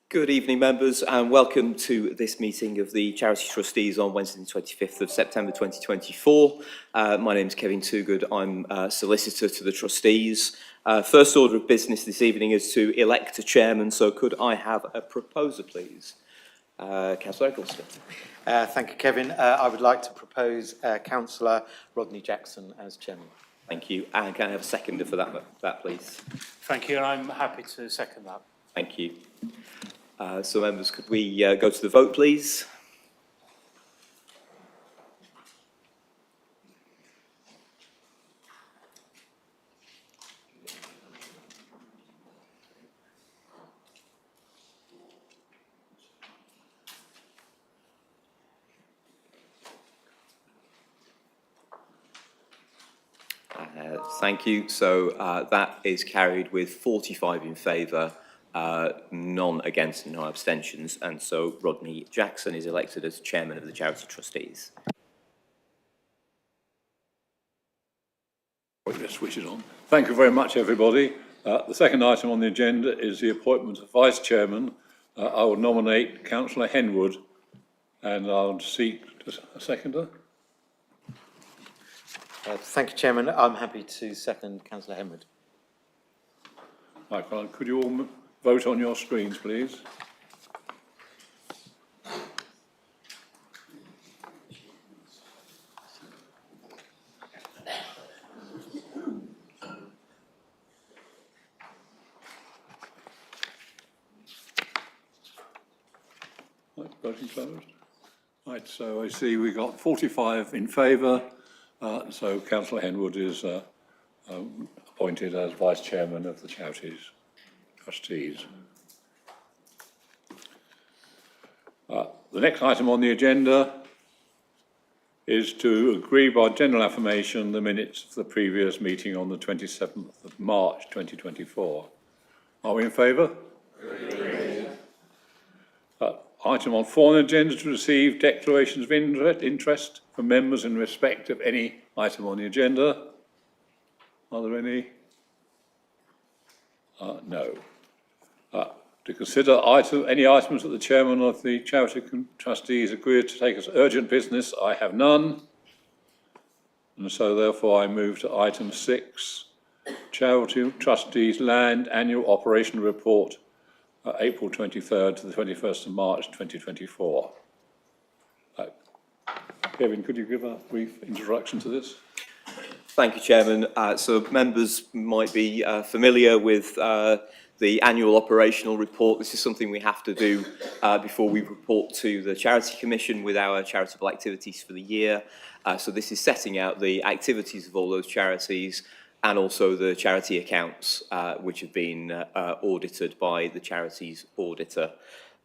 Good evening, members, and welcome to this meeting of the Charity Trustees on Wednesday, the 25th of September 2024. My name is Kevin Toogood. I'm solicitor to the Trustees. First order of business this evening is to elect a chairman, so could I have a proposer, please? Councillor Eggleston. Thank you, Kevin. I would like to propose Councillor Rodney Jackson as chairman. Thank you. And can I have a seconder for that please? Thank you, and I'm happy to second that. Thank you. So, members, could we go to the vote, please? Thank you. So that is carried with 45 in favour, none against and no abstentions. And so Rodney Jackson is elected as chairman of the Charity Trustees. Switch it on. Thank you very much, everybody. The second item on the agenda is the appointment of vice chairman. I will nominate Councillor Henwood, and I'll seek a seconder. Thank you, Chairman. I'm happy to second Councillor Henwood. Right, well, could you all vote on your screens, please? Right, voting closed. Right, so I see we got 45 in favour. So Councillor Henwood is appointed as Vice Chairman of the Charities Trustees. The next item on the agenda is to agree by general affirmation the minutes of the previous meeting on the 27th of March 2024. Are we in favour? Item on the agenda to receive declarations of interest from members in respect of any item on the agenda. Are there any? No. To consider any items that the chairman of the Charity Trustees agreed to take as urgent business, I have none. And so therefore I move to item 6, Charity Trustees Land Annual Operational Report, April 23rd to the 21st of March 2024. Kevin, could you give a brief introduction to this? Thank you, Chairman. So members might be familiar with the annual operational report. This is something we have to do before we report to the Charity Commission with our charitable activities for the year. So this is setting out the activities of all those charities and also the charity accounts which have been audited by the charities auditor.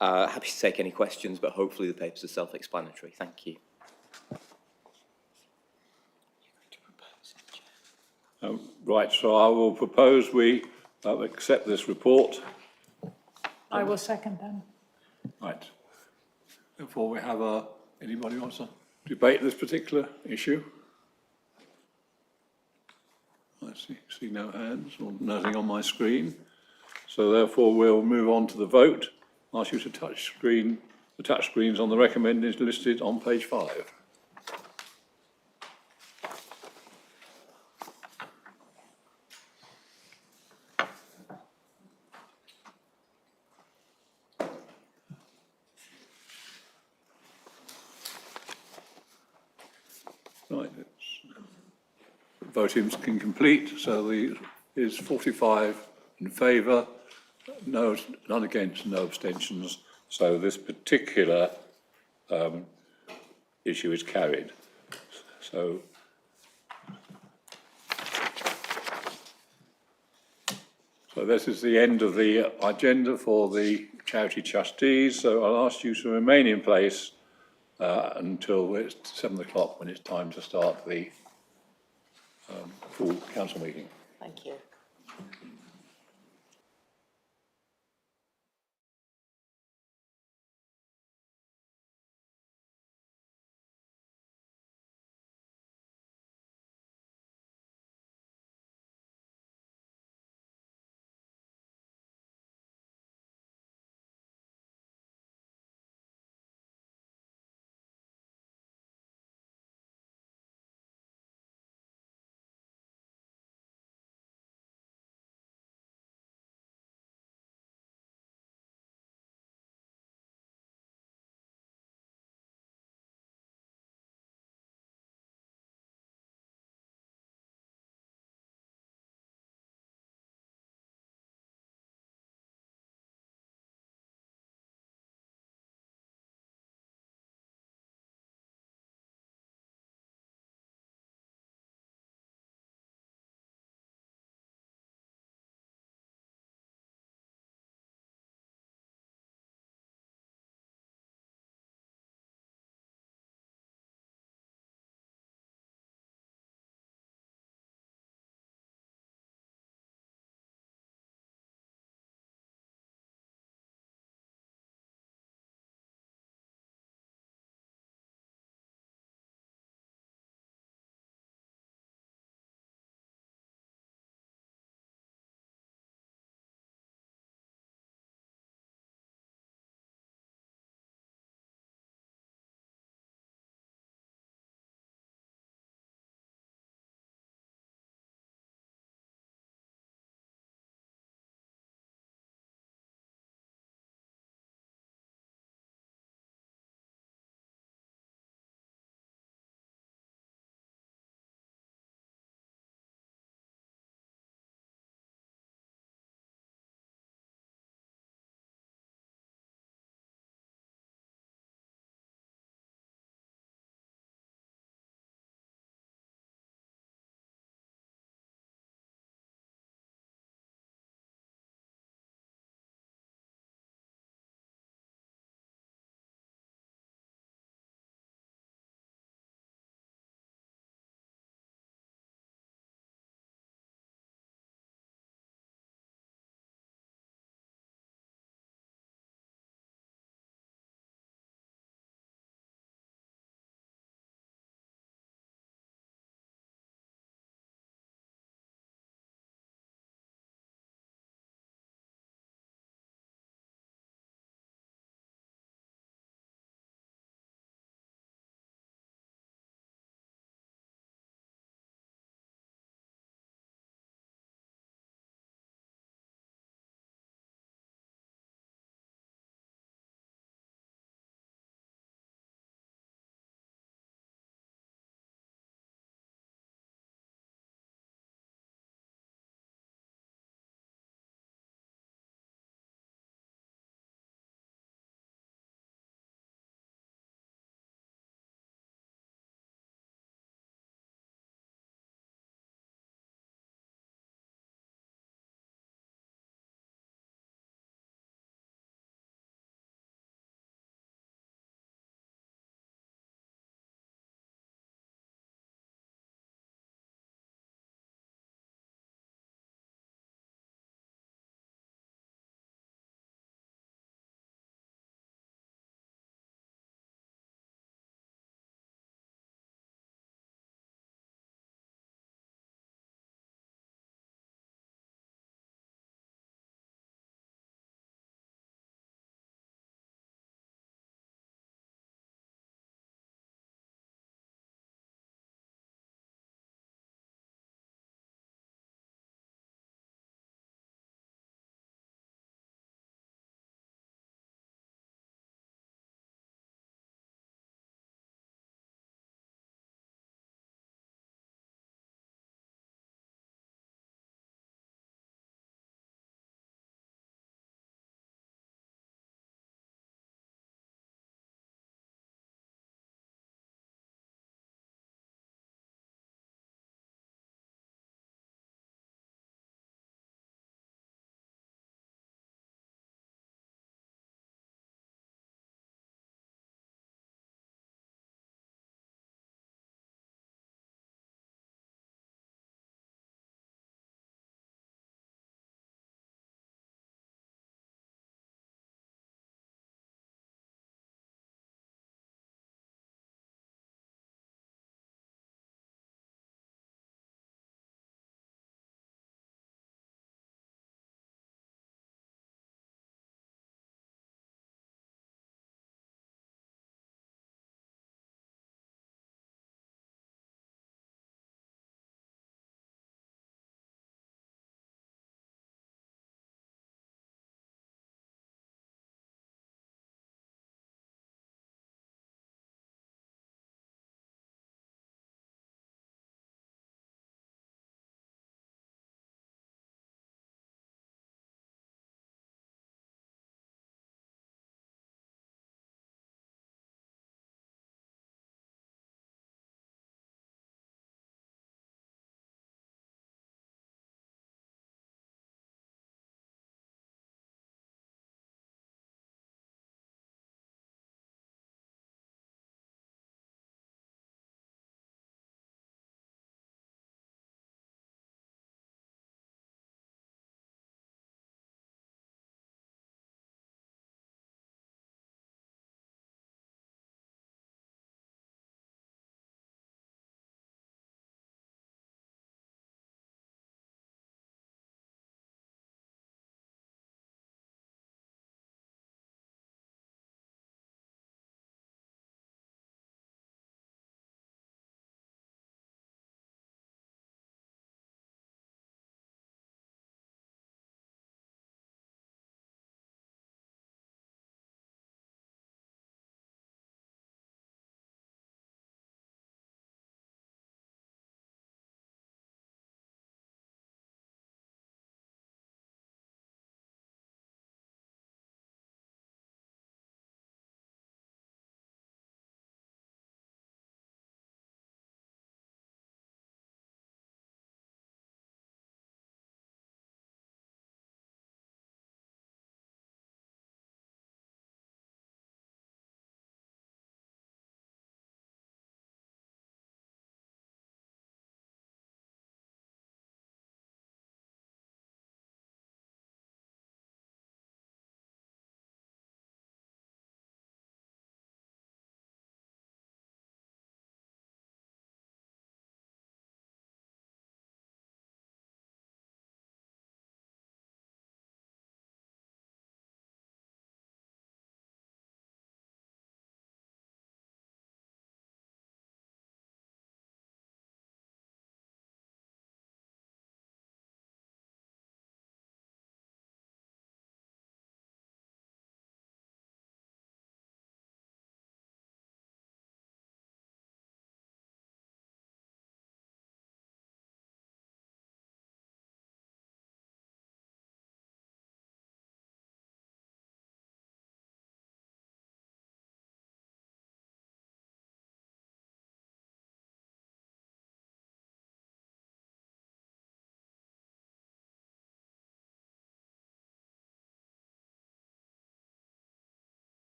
Happy to take any questions, but hopefully the papers are self-explanatory. Thank you. Right, so I will propose we accept this report. I will second them. Right. Therefore, we have anybody wants to debate this particular issue? I see no hands or nothing on my screen. So therefore, we'll move on to the vote. I'll ask you to the touch screens on the recommended listed on page 5. Right, voting can complete, so there is 45 in favour, none against, no abstentions. So this particular issue is carried. So this is the end of the agenda for the Charity Trustees. So I'll ask you to remain in place until it's 7 o'clock when it's time to start the full council meeting. Thank you.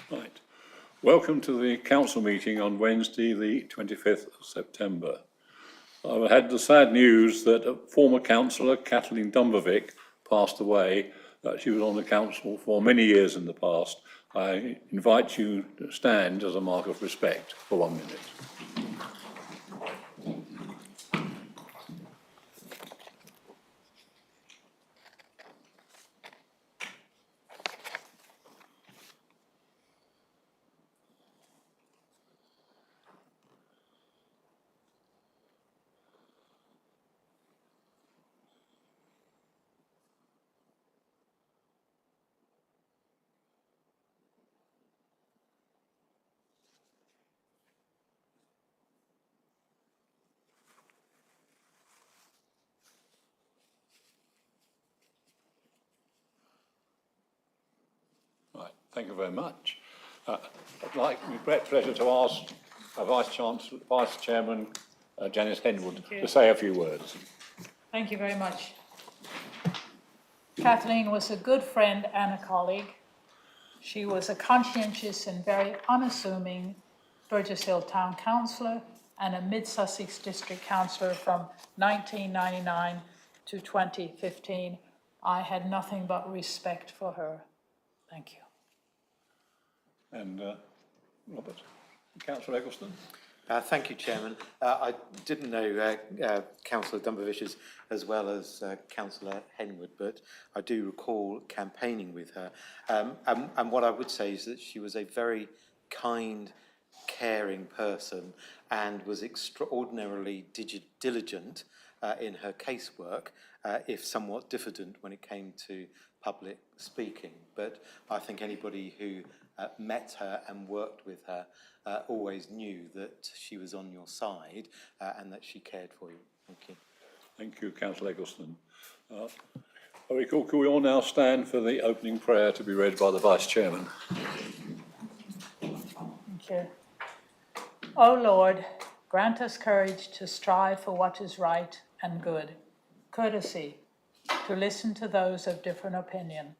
Right. Welcome to the council meeting on Wednesday, the 25th of September. I had the sad news that a former councillor, Kathleen Dumbervick, passed away. She was on the council for many years in the past. I invite you to stand as a mark of respect for 1 minute. Right, thank you very much. I'd like, with great pleasure, to ask Vice Chairman Janice Henwood to say a few words. Thank you very much. Kathleen was a good friend and a colleague. She was a conscientious and very unassuming Burgess Hill Town Councillor and a Mid-Sussex District Councillor from 1999 to 2015. I had nothing but respect for her. Thank you. And Robert, Councillor Eggleston. Thank you, Chairman. I didn't know Councillor Dumbervish as well as Councillor Henwood, but I do recall campaigning with her. And what I would say is that she was a very kind, caring person and was extraordinarily diligent in her casework, if somewhat diffident when it came to public speaking. But I think anybody who met her and worked with her always knew that she was on your side and that she cared for you. Thank you. Thank you, Councillor Eggleston. I recall, can we all now stand for the opening prayer to be read by the Vice Chairman? Thank you. O Lord, grant us courage to strive for what is right and good, courtesy, to listen to those of different opinion.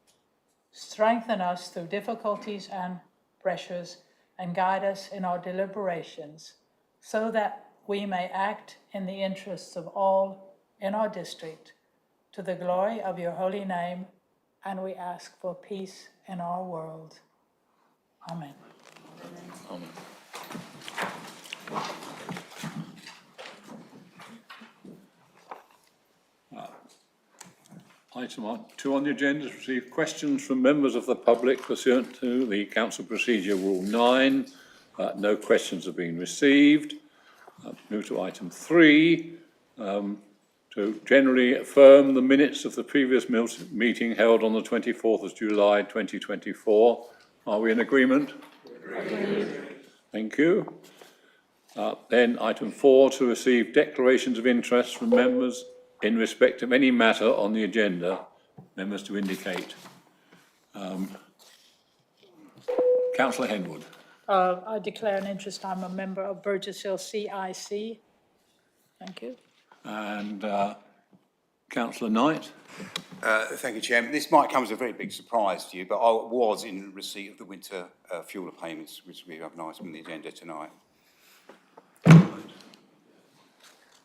Strengthen us through difficulties and pressures and guide us in our deliberations so that we may act in the interests of all in our district to the glory of your holy name, and we ask for peace in our world. Amen. Amen. Item 2 on the agenda is receive questions from members of the public pursuant to the Council Procedure Rule 9. No questions have been received. Move to item 3, to generally affirm the minutes of the previous meeting held on the 24th of July 2024. Are we in agreement? Agreed. Thank you. Then item 4, to receive declarations of interest from members in respect of any matter on the agenda, members to indicate. Councillor Henwood. I declare an interest. I'm a member of Burgess Hill CIC. Thank you. And Councillor Knight. Thank you, Chairman. This might come as a very big surprise to you, but I was in receipt of the winter fuel payments, which we have an item on the agenda tonight.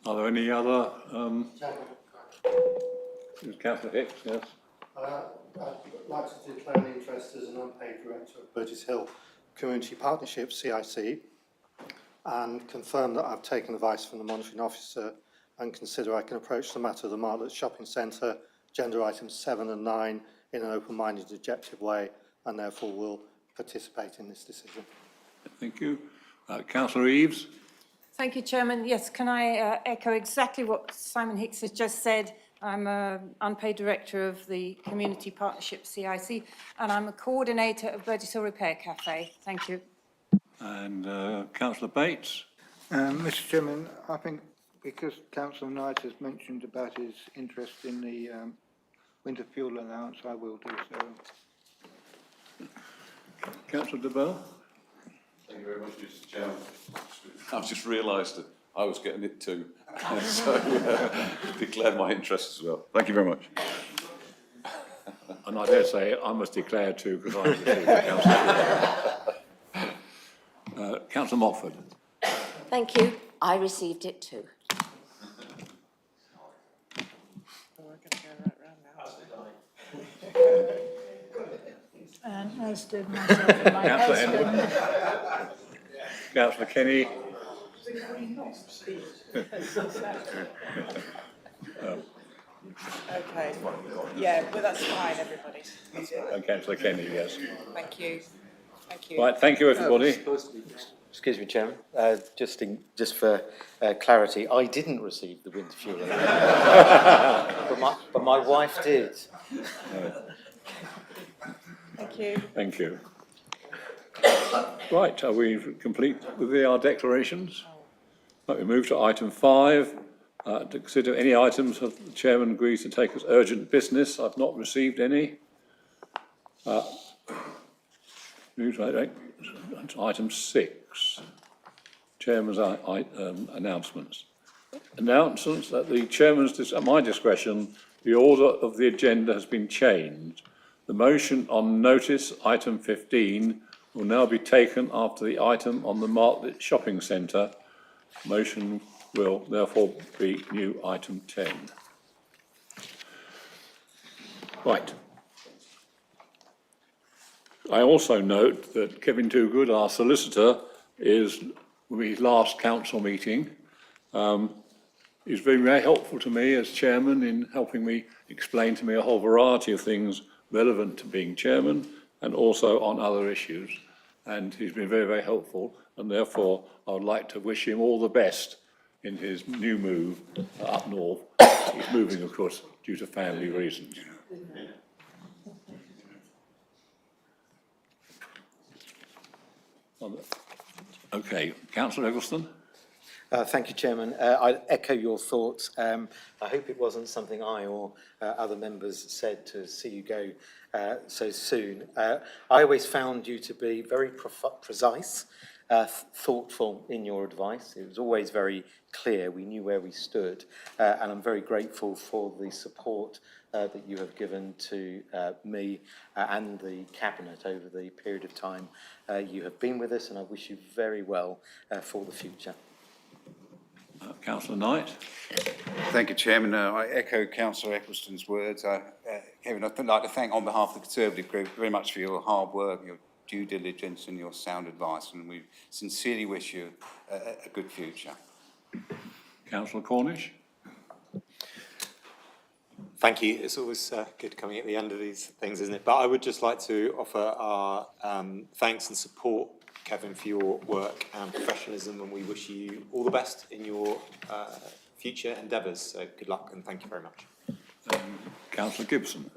Are there any other? Councillor Hicks, yes. I'd like to declare an interest as an unpaid director of Burgess Hill Community Partnership, CIC, and confirm that I've taken advice from the monitoring officer and consider I can approach the matter of the Martlet Shopping Centre, agenda items 7 and 9, in an open-minded, objective way, and therefore will participate in this decision. Thank you. Councillor Eaves. Thank you, Chairman. Yes, can I echo exactly what Simon Hicks has just said? I'm an unpaid director of the Community Partnership CIC, and I'm a coordinator of Burgess Hill Repair Cafe. Thank you. And Councillor Bates. Mr. Chairman, I think because Councillor Knight has mentioned about his interest in the winter fuel allowance, I will do so. Councillor de Bell. Thank you very much, Mr. Chairman. I've just realised that I was getting it too, so declared my interest as well. Thank you very much. And I dare say I must declare too, because I received it, Councillor. Councillor Mofford. Thank you. I received it too. And as did myself and my husband. Councillor Kenny. Okay. Yeah, but that's fine, everybody. And Councillor Kenny, yes. Thank you. Thank you. Right, thank you, everybody. Excuse me, Chairman, just for clarity, I didn't receive the winter fuel allowance, but my wife did. Thank you. Thank you. Right, are we complete with our declarations? Right, we move to item 5. To consider any items that the chairman agrees to take as urgent business. I've not received any. Move to item 6. Chairman's announcements. Announcements that the chairman's, at my discretion, the order of the agenda has been changed. The motion on notice, item 15, will now be taken after the item on the Martlet Shopping Centre. Motion will therefore be new item 10. Right. I also note that Kevin Toogood, our solicitor, is with his last council meeting. He's been very helpful to me as chairman in helping me explain to me a whole variety of things relevant to being chairman and also on other issues. And he's been very, very helpful, and therefore I would like to wish him all the best in his new move up north. He's moving, of course, due to family reasons. Okay, Councillor Eggleston. Thank you, Chairman. I echo your thoughts. I hope it wasn't something I or other members said to see you go so soon. I always found you to be very precise, thoughtful in your advice. It was always very clear. We knew where we stood, and I'm very grateful for the support that you have given to me and the Cabinet over the period of time you have been with us, and I wish you very well for the future. Councillor Knight. Thank you, Chairman. I echo Councillor Eccleston's words. Kevin, I'd like to thank on behalf of the Conservative Group very much for your hard work, your due diligence and your sound advice, and we sincerely wish you a good future. Councillor Cornish. Thank you. It's always good coming at the end of these things, isn't it? But I would just like to offer our thanks and support, Kevin, for your work and professionalism, and we wish you all the best in your future endeavours. So good luck and thank you very much. Councillor Gibson.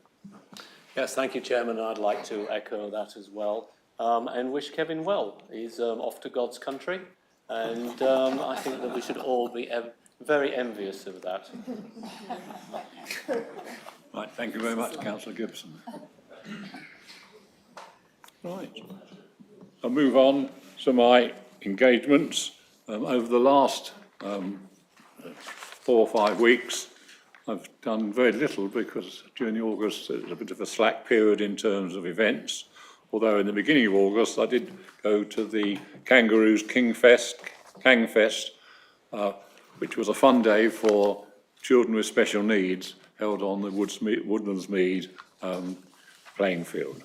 Yes, thank you, Chairman. I'd like to echo that as well and wish Kevin well. He's off to God's country, and I think that we should all be very envious of that. Right, thank you very much, Councillor Gibson. Right. I'll move on to my engagements. Over the last 4 or 5 weeks, I've done very little because during August there's a bit of a slack period in terms of events. Although in the beginning of August I did go to the Kangaroos Kangfest, which was a fun day for children with special needs, held on the Woodlands Mead playing field.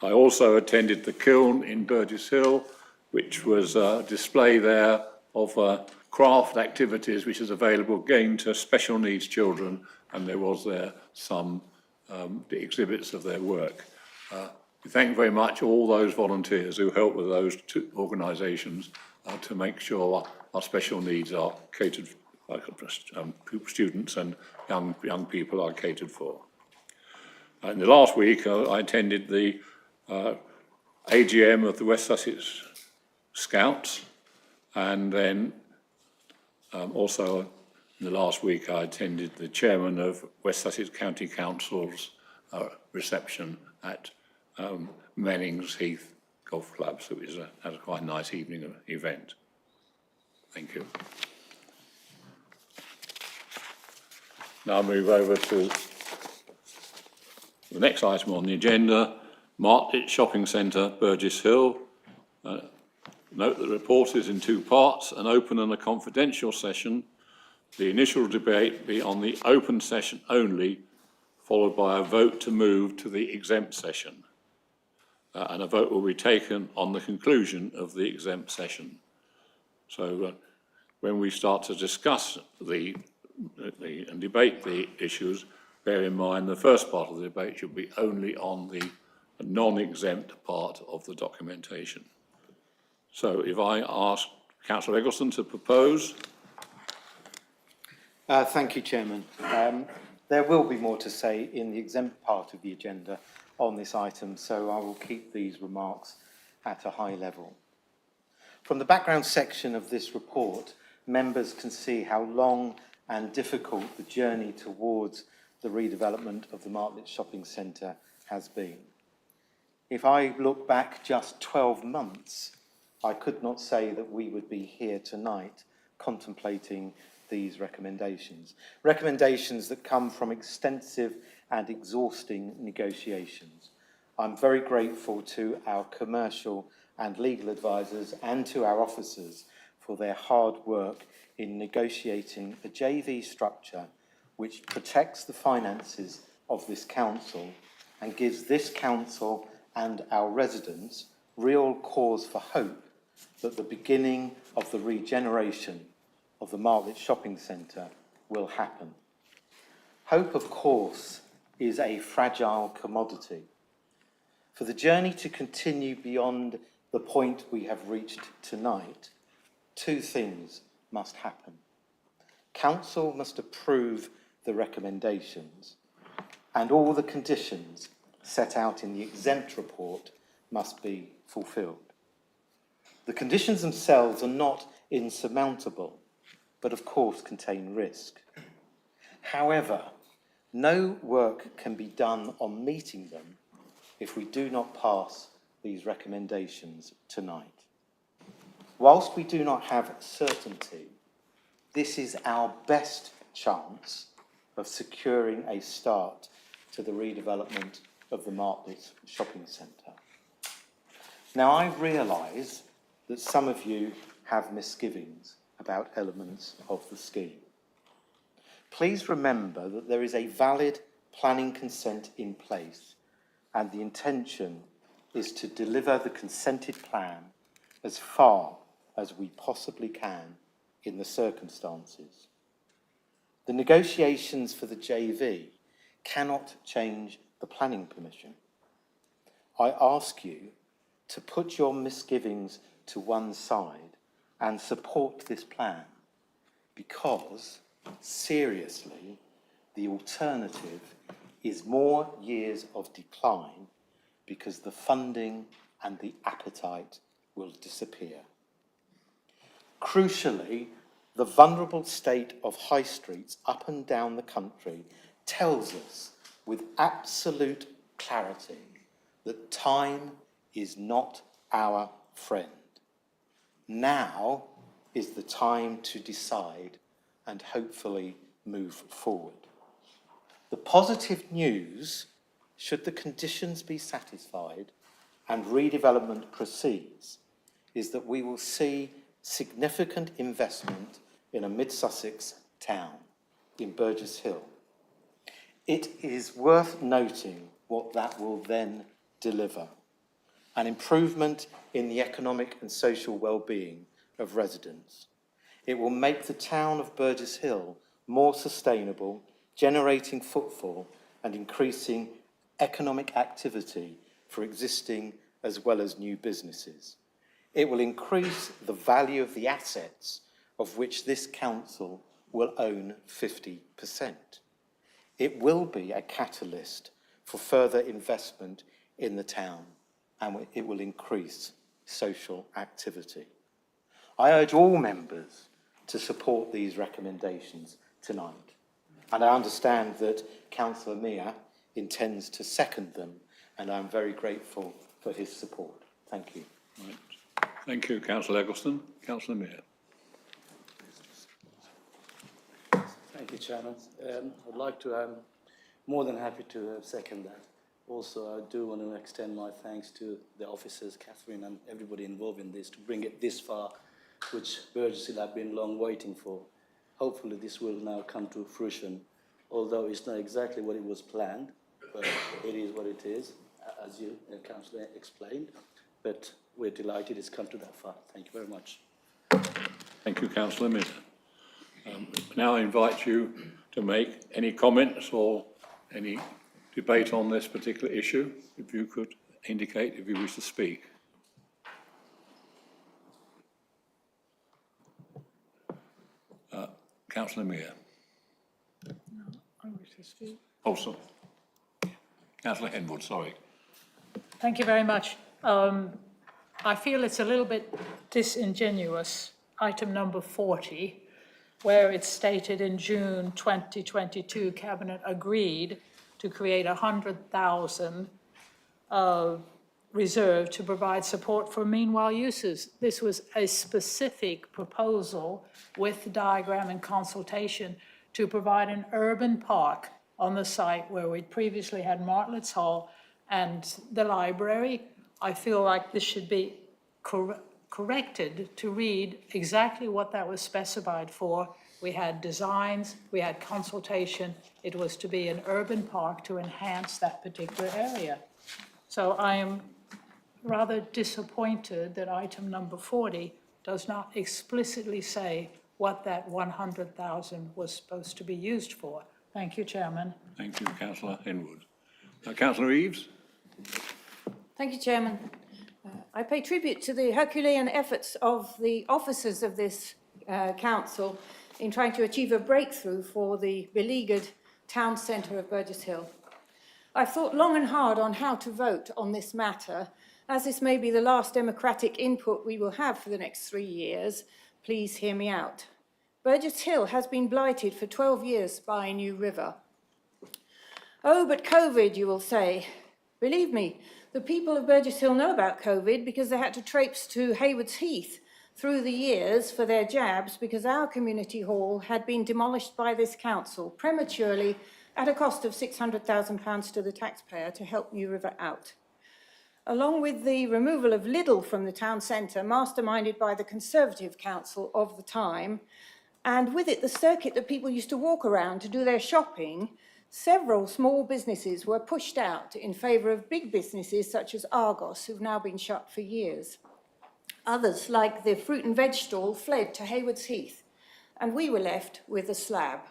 I also attended the Kiln in Burgess Hill, which was a display there of craft activities which is available again to special needs children, and there was there some the exhibits of their work. We thank very much all those volunteers who help with those two organisations to make sure our special needs are catered, students and young people are catered for. In the last week, I attended the AGM of the West Sussex Scouts, and then also in the last week I attended the chairman of West Sussex County Council's reception at Mannings Heath Golf Club, so it was had a quite nice evening event. Thank you. Now I'll move over to The next item on the agenda, Market Shopping Centre, Burgess Hill. Note that the report is in two parts, an open and a confidential session. The initial debate be on the open session only, followed by a vote to move to the exempt session. And a vote will be taken on the conclusion of the exempt session. So when we start to discuss and debate the issues, bear in mind the first part of the debate should be only on the non-exempt part of the documentation. So if I ask Councillor Eggleston to propose. Thank you, Chairman. There will be more to say in the exempt part of the agenda on this item, so I will keep these remarks at a high level. From the background section of this report, members can see how long and difficult the journey towards the redevelopment of the Martlet Shopping Centre has been. If I look back just 12 months, I could not say that we would be here tonight contemplating these recommendations. Recommendations that come from extensive and exhausting negotiations. I'm very grateful to our commercial and legal advisors and to our officers for their hard work in negotiating a JV structure which protects the finances of this council and gives this council and our residents real cause for hope that the beginning of the regeneration of the Martlet Shopping Centre will happen. Hope, of course, is a fragile commodity. For the journey to continue beyond the point we have reached tonight, two things must happen. Council must approve the recommendations, and all the conditions set out in the exempt report must be fulfilled. The conditions themselves are not insurmountable, but of course contain risk. However, no work can be done on meeting them if we do not pass these recommendations tonight. Whilst we do not have certainty, this is our best chance of securing a start to the redevelopment of the Martlet Shopping Centre. Now, I realise that some of you have misgivings about elements of the scheme. Please remember that there is a valid planning consent in place, and the intention is to deliver the consented plan as far as we possibly can in the circumstances. The negotiations for the JV cannot change the planning permission. I ask you to put your misgivings to one side and support this plan, because, seriously, the alternative is more years of decline because the funding and the appetite will disappear. Crucially, the vulnerable state of high streets up and down the country tells us with absolute clarity that time is not our friend. Now is the time to decide and hopefully move forward. The positive news, should the conditions be satisfied and redevelopment proceeds, is that we will see significant investment in a mid-Sussex town, in Burgess Hill. It is worth noting what that will then deliver: an improvement in the economic and social well-being of residents. It will make the town of Burgess Hill more sustainable, generating footfall and increasing economic activity for existing as well as new businesses. It will increase the value of the assets of which this council will own 50%. It will be a catalyst for further investment in the town, and it will increase social activity. I urge all members to support these recommendations tonight, and I understand that Councillor Mia intends to second them, and I'm very grateful for his support. Thank you. Right. Thank you, Councillor Eggleston. Councillor Mia. Thank you, Chairman. I'd like to, I'm more than happy to second that. Also, I do want to extend my thanks to the officers, Catherine, and everybody involved in this to bring it this far, which Burgess Hill have been long waiting for. Hopefully this will now come to fruition, although it's not exactly what it was planned, but it is what it is, as you, Councillor, explained. But we're delighted it's come to that far. Thank you very much. Thank you, Councillor Miller. Now I invite you to make any comments or any debate on this particular issue. If you could indicate if you wish to speak. Councillor Mear. No, I wish to speak. Oh, sorry. Councillor Henwood, sorry. Thank you very much. I feel it's a little bit disingenuous, item number 40, where it's stated in June 2022, Cabinet agreed to create 100,000 reserve to provide support for meanwhile uses. This was a specific proposal with diagram and consultation to provide an urban park on the site where we'd previously had Martletts Hall and the library. I feel like this should be corrected to read exactly what that was specified for. We had designs, we had consultation. It was to be an urban park to enhance that particular area. So I am rather disappointed that item number 40 does not explicitly say what that 100,000 was supposed to be used for. Thank you, Chairman. Thank you, Councillor Henwood. Councillor Eaves. Thank you, Chairman. I pay tribute to the Herculean efforts of the officers of this council in trying to achieve a breakthrough for the beleaguered town centre of Burgess Hill. I've thought long and hard on how to vote on this matter. As this may be the last democratic input we will have for the next 3 years, please hear me out. Burgess Hill has been blighted for 12 years by New River. Oh, but COVID, you will say. Believe me, the people of Burgess Hill know about COVID because they had to traipse to Haywards Heath through the years for their jabs because our community hall had been demolished by this council prematurely at a cost of £600,000 to the taxpayer to help New River out. Along with the removal of Lidl from the town centre, masterminded by the Conservative Council of the time, and with it the circuit that people used to walk around to do their shopping, several small businesses were pushed out in favour of big businesses such as Argos, who've now been shut for years. Others, like the fruit and veg stall, fled to Haywards Heath, and we were left with a slab.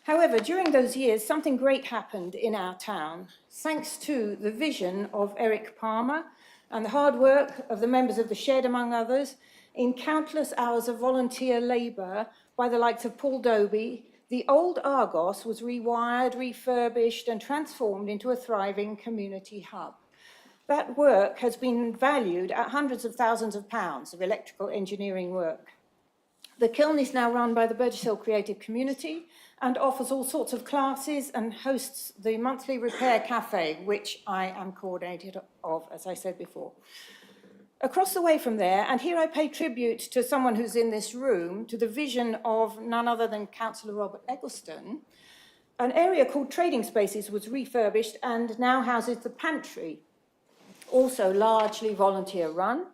However, during those years, something great happened in our town, thanks to the vision of Eric Palmer and the hard work of the members of the Shed, among others, in countless hours of volunteer labour by the likes of Paul Doby. The old Argos was rewired, refurbished and transformed into a thriving community hub. That work has been valued at hundreds of thousands of pounds of electrical engineering work. The kiln is now run by the Burgess Hill Creative Community and offers all sorts of classes and hosts the monthly repair cafe, which I am coordinator of, as I said before. Across the way from there, and here I pay tribute to someone who's in this room, to the vision of none other than Councillor Robert Eggleston, an area called Trading Spaces was refurbished and now houses the pantry, also largely volunteer run,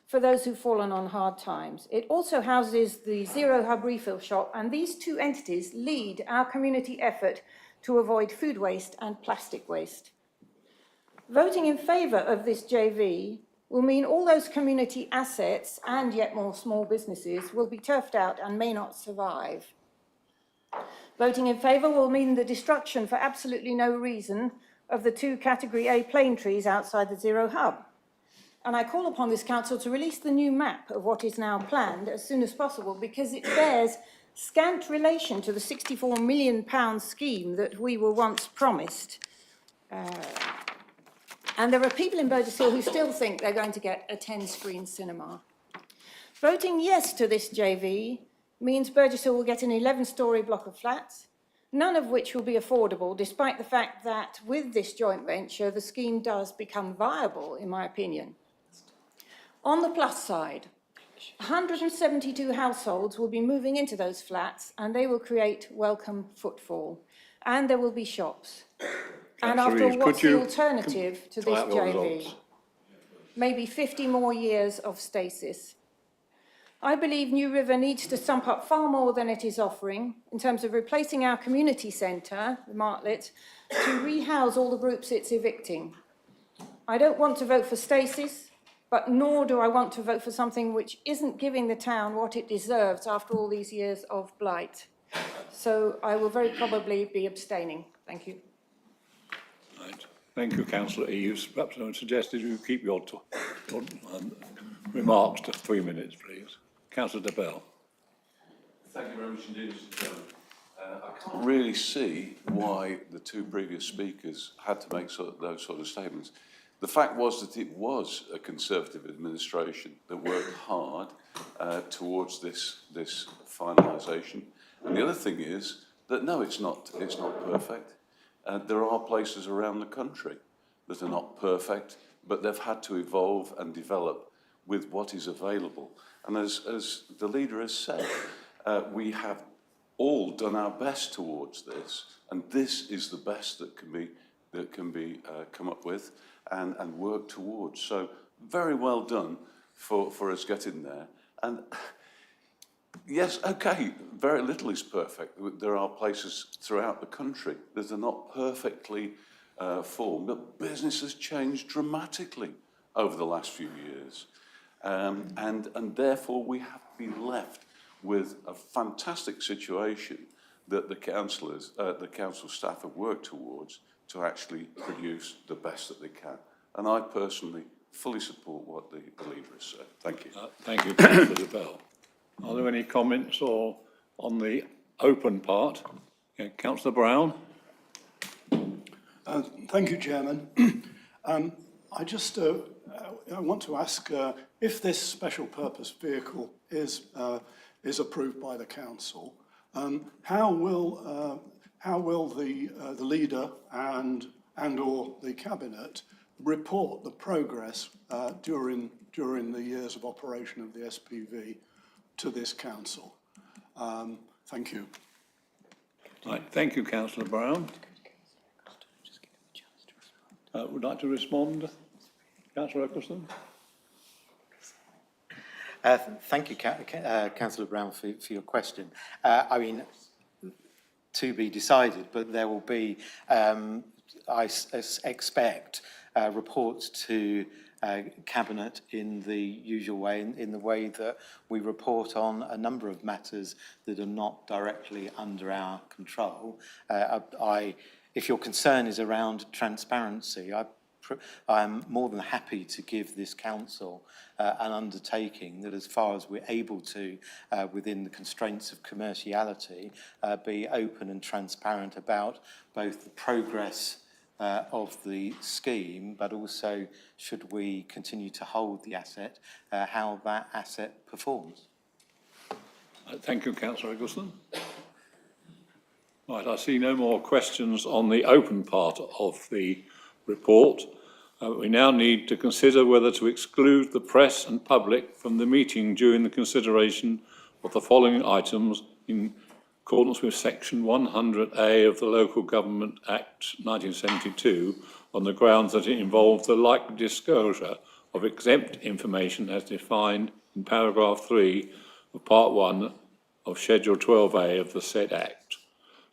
for those who've fallen on hard times. It also houses the Zero Hub refill shop, and these two entities lead our community effort to avoid food waste and plastic waste. Voting in favour of this JV will mean all those community assets and yet more small businesses will be turfed out and may not survive. Voting in favour will mean the destruction for absolutely no reason of the 2 Category A plane trees outside the Zero Hub. And I call upon this council to release the new map of what is now planned as soon as possible, because it bears scant relation to the £64 million scheme that we were once promised. And there are people in Burgess Hill who still think they're going to get a 10-screen cinema. Voting yes to this JV means Burgess Hill will get an 11-storey block of flats, none of which will be affordable, despite the fact that with this joint venture, the scheme does become viable, in my opinion. On the plus side, 172 households will be moving into those flats, and they will create welcome footfall, and there will be shops. And Councillor after all, Reeves, what's could the you alternative to tie this up your JV? results? Maybe 50 more years of stasis. I believe New River needs to stump up far more than it is offering in terms of replacing our community centre, the Martlet, to rehouse all the groups it's evicting. I don't want to vote for stasis, but nor do I want to vote for something which isn't giving the town what it deserves after all these years of blight. So I will very probably be abstaining. Thank you. Right. Thank you, Councillor Eaves. Perhaps I would suggest that you keep your remarks to 3 minutes, please. Councillor de Bell. Thank you very much indeed, Mr. Chairman. I can't really see why the two previous speakers had to make those sort of statements. The fact was that it was a Conservative administration that worked hard towards this finalisation. And the other thing is that no, it's not perfect. There are places around the country that are not perfect, but they've had to evolve and develop with what is available. And as the leader has said, we have all done our best towards this, and this is the best that can be come up with and work towards. So very well done for us getting there. And yes, okay, very little is perfect. There are places throughout the country that are not perfectly formed, but business has changed dramatically over the last few years. And therefore we have been left with a fantastic situation that the council staff have worked towards to actually produce the best that they can. And I personally fully support what the leader has said. Thank you. Thank you, Councillor de Bell. Are there any comments or on the open part? Yeah, Councillor Brown. Thank you, Chairman. I just I want to ask if this special purpose vehicle is approved by the council. How will the leader and or the cabinet report the progress during the years of operation of the SPV to this council? Thank you. Right, thank you, Councillor Brown. Would like to respond, Councillor Eccleston? Thank you, Councillor Brown, for your question. I mean, to be decided, but there will be, I expect, reports to Cabinet in the usual way, in the way that we report on a number of matters that are not directly under our control. If your concern is around transparency, I'm more than happy to give this council an undertaking that, as far as we're able to, within the constraints of commerciality, be open and transparent about both the progress of the scheme, but also, should we continue to hold the asset, how that asset performs. Thank you, Councillor Eccleston. Right, I see no more questions on the open part of the report. We now need to consider whether to exclude the press and public from the meeting during the consideration of the following items in accordance with Section 100A of the Local Government Act 1972 on the grounds that it involves the likely disclosure of exempt information as defined in paragraph 3 of Part 1 of Schedule 12A of the said Act.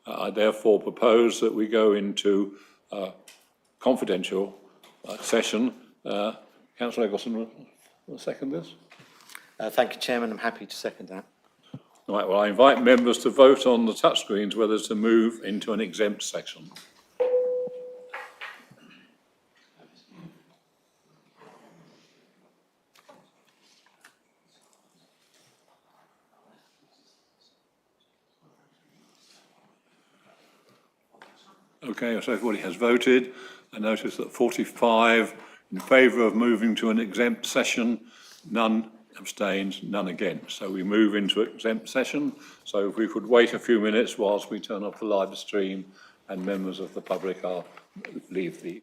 I therefore propose that we go into confidential session. Councillor Eccleston will second this. Thank you, Chairman. I'm happy to second that. Right, well, I invite members to vote on the touchscreens whether to move into an exempt section. Okay, so everybody has voted. I notice that 45 in favour of moving to an exempt session, none abstained, none against. So we move into exempt session. So if we could wait a few minutes whilst we turn off the live stream and members of the public leave the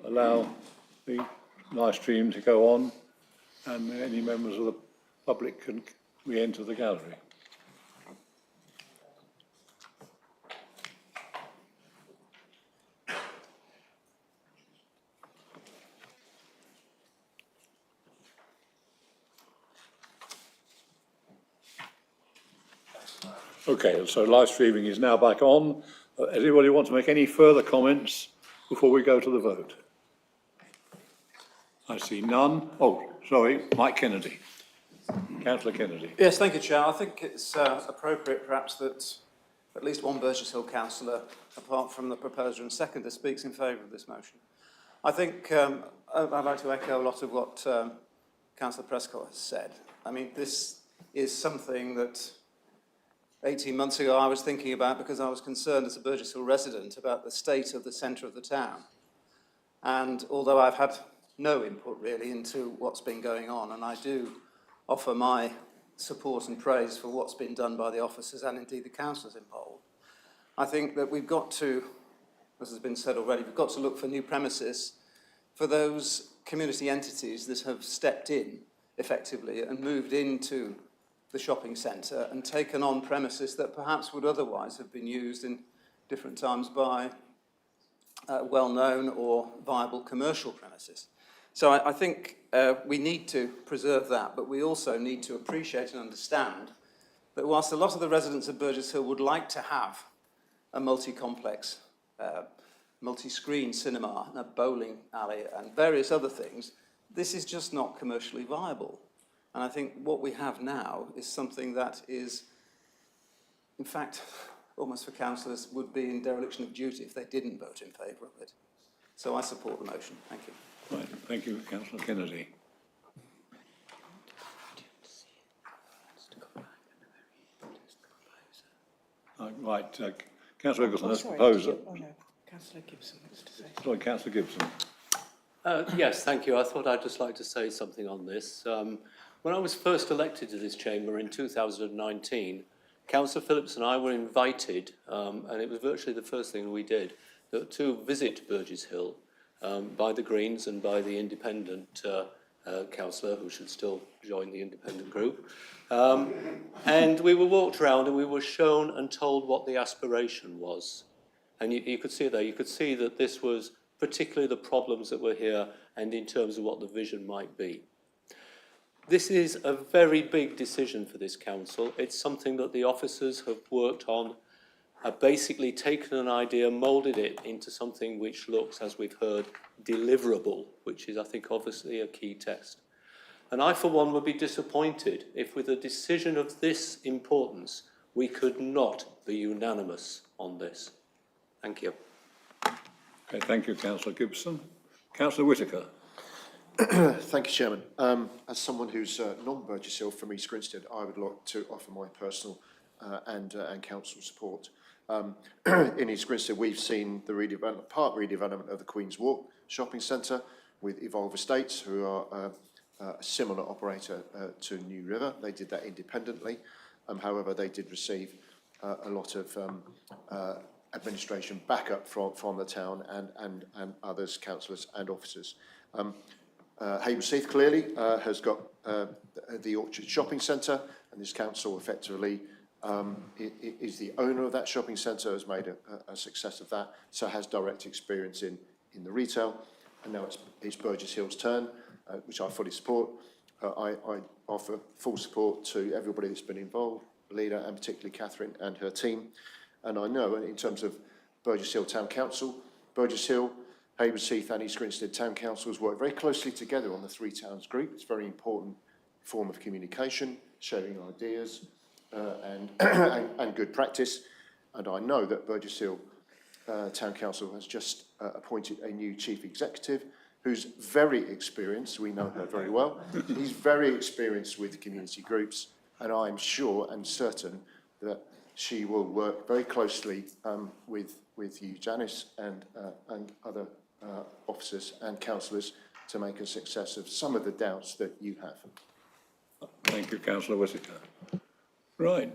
allow the live stream to go on and any members of the public can re-enter the gallery. Okay, so live streaming is now back on. Does anybody want to make any further comments before we go to the vote? I see none. Oh, sorry, Mike Kennedy. Councillor Kennedy. Yes, thank you, Chair. I think it's appropriate perhaps that at least one Burgess Hill councillor, apart from the proposer and seconder, speaks in favour of this motion. I think I'd like to echo a lot of what Councillor Prescott has said. I mean, this is something that 18 months ago I was thinking about because I was concerned as a Burgess Hill resident about the state of the centre of the town. And although I've had no input really into what's been going on, and I do offer my support and praise for what's been done by the officers and indeed the councillors involved, I think that we've got to, as has been said already, we've got to look for new premises for those community entities that have stepped in effectively and moved into the shopping centre and taken on premises that perhaps would otherwise have been used in different times by well-known or viable commercial premises. So I think we need to preserve that, but we also need to appreciate and understand that whilst a lot of the residents of Burgess Hill would like to have a multi-complex, multi-screen cinema, and a bowling alley and various other things, this is just not commercially viable. And I think what we have now is something that is, in fact, almost for councillors, would be in dereliction of duty if they didn't vote in favour of it. So I support the motion. Thank you. Right, thank you, Councillor Kennedy. Right, Councillor Eggleston, as proposer. Oh no, Councillor Gibson wants to say. Sorry, Councillor Gibson. Yes, thank you. I thought I'd just like to say something on this. When I was first elected to this chamber in 2019, Councillor Phillips and I were invited, and it was virtually the first thing we did, to visit Burgess Hill by the Greens and by the independent councillor, who should still join the independent group. And we were walked around and we were shown and told what the aspiration was. And you could see it there. You could see that this was particularly the problems that were here and in terms of what the vision might be. This is a very big decision for this council. It's something that the officers have worked on, have basically taken an idea, moulded it into something which looks, as we've heard, deliverable, which is, I think, obviously a key test. And I, for one, would be disappointed if, with a decision of this importance, we could not be unanimous on this. Thank you. Okay, thank you, Councillor Gibson. Councillor Whitaker. Thank you, Chairman. As someone who's non-Burgess Hill from East Grinstead, I would like to offer my personal and council support. In East Grinstead, we've seen the part redevelopment of the Queen's Walk shopping centre with Evolve Estates, who are a similar operator to New River. They did that independently. However, they did receive a lot of administration backup from the town and others, councillors and officers. Hayward Heath clearly has got the Orchard Shopping Centre, and this council effectively is the owner of that shopping centre, has made a success of that, so has direct experience in the retail, and now it's Burgess Hill's turn, which I fully support. I offer full support to everybody that's been involved, Leader and particularly Catherine and her team. And I know in terms of Burgess Hill Town Council, Burgess Hill, Hayward Heath and East Grinstead Town Councils work very closely together on the Three Towns group. It's a very important form of communication, sharing ideas and good practice. And I know that Burgess Hill Town Council has just appointed a new chief executive who's very experienced. We know her very well. He's very experienced with community groups, and I'm sure and certain that she will work very closely with you, Janice, and other officers and councillors to make a success of some of the doubts that you have. Thank you, Councillor Whitaker. Right,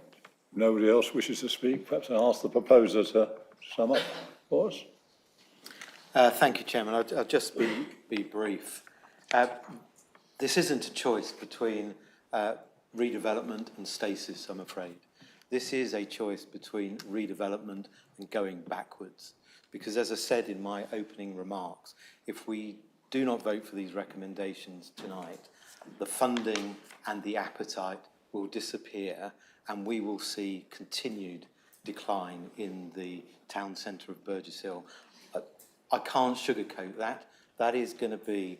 nobody else wishes to speak. Perhaps I'll ask the proposer to sum up for us. Thank you, Chairman. I'll just be brief. This isn't a choice between redevelopment and stasis, I'm afraid. This is a choice between redevelopment and going backwards. Because as I said in my opening remarks, if we do not vote for these recommendations tonight, the funding and the appetite will disappear and we will see continued decline in the town centre of Burgess Hill. I can't sugarcoat that. That is going to be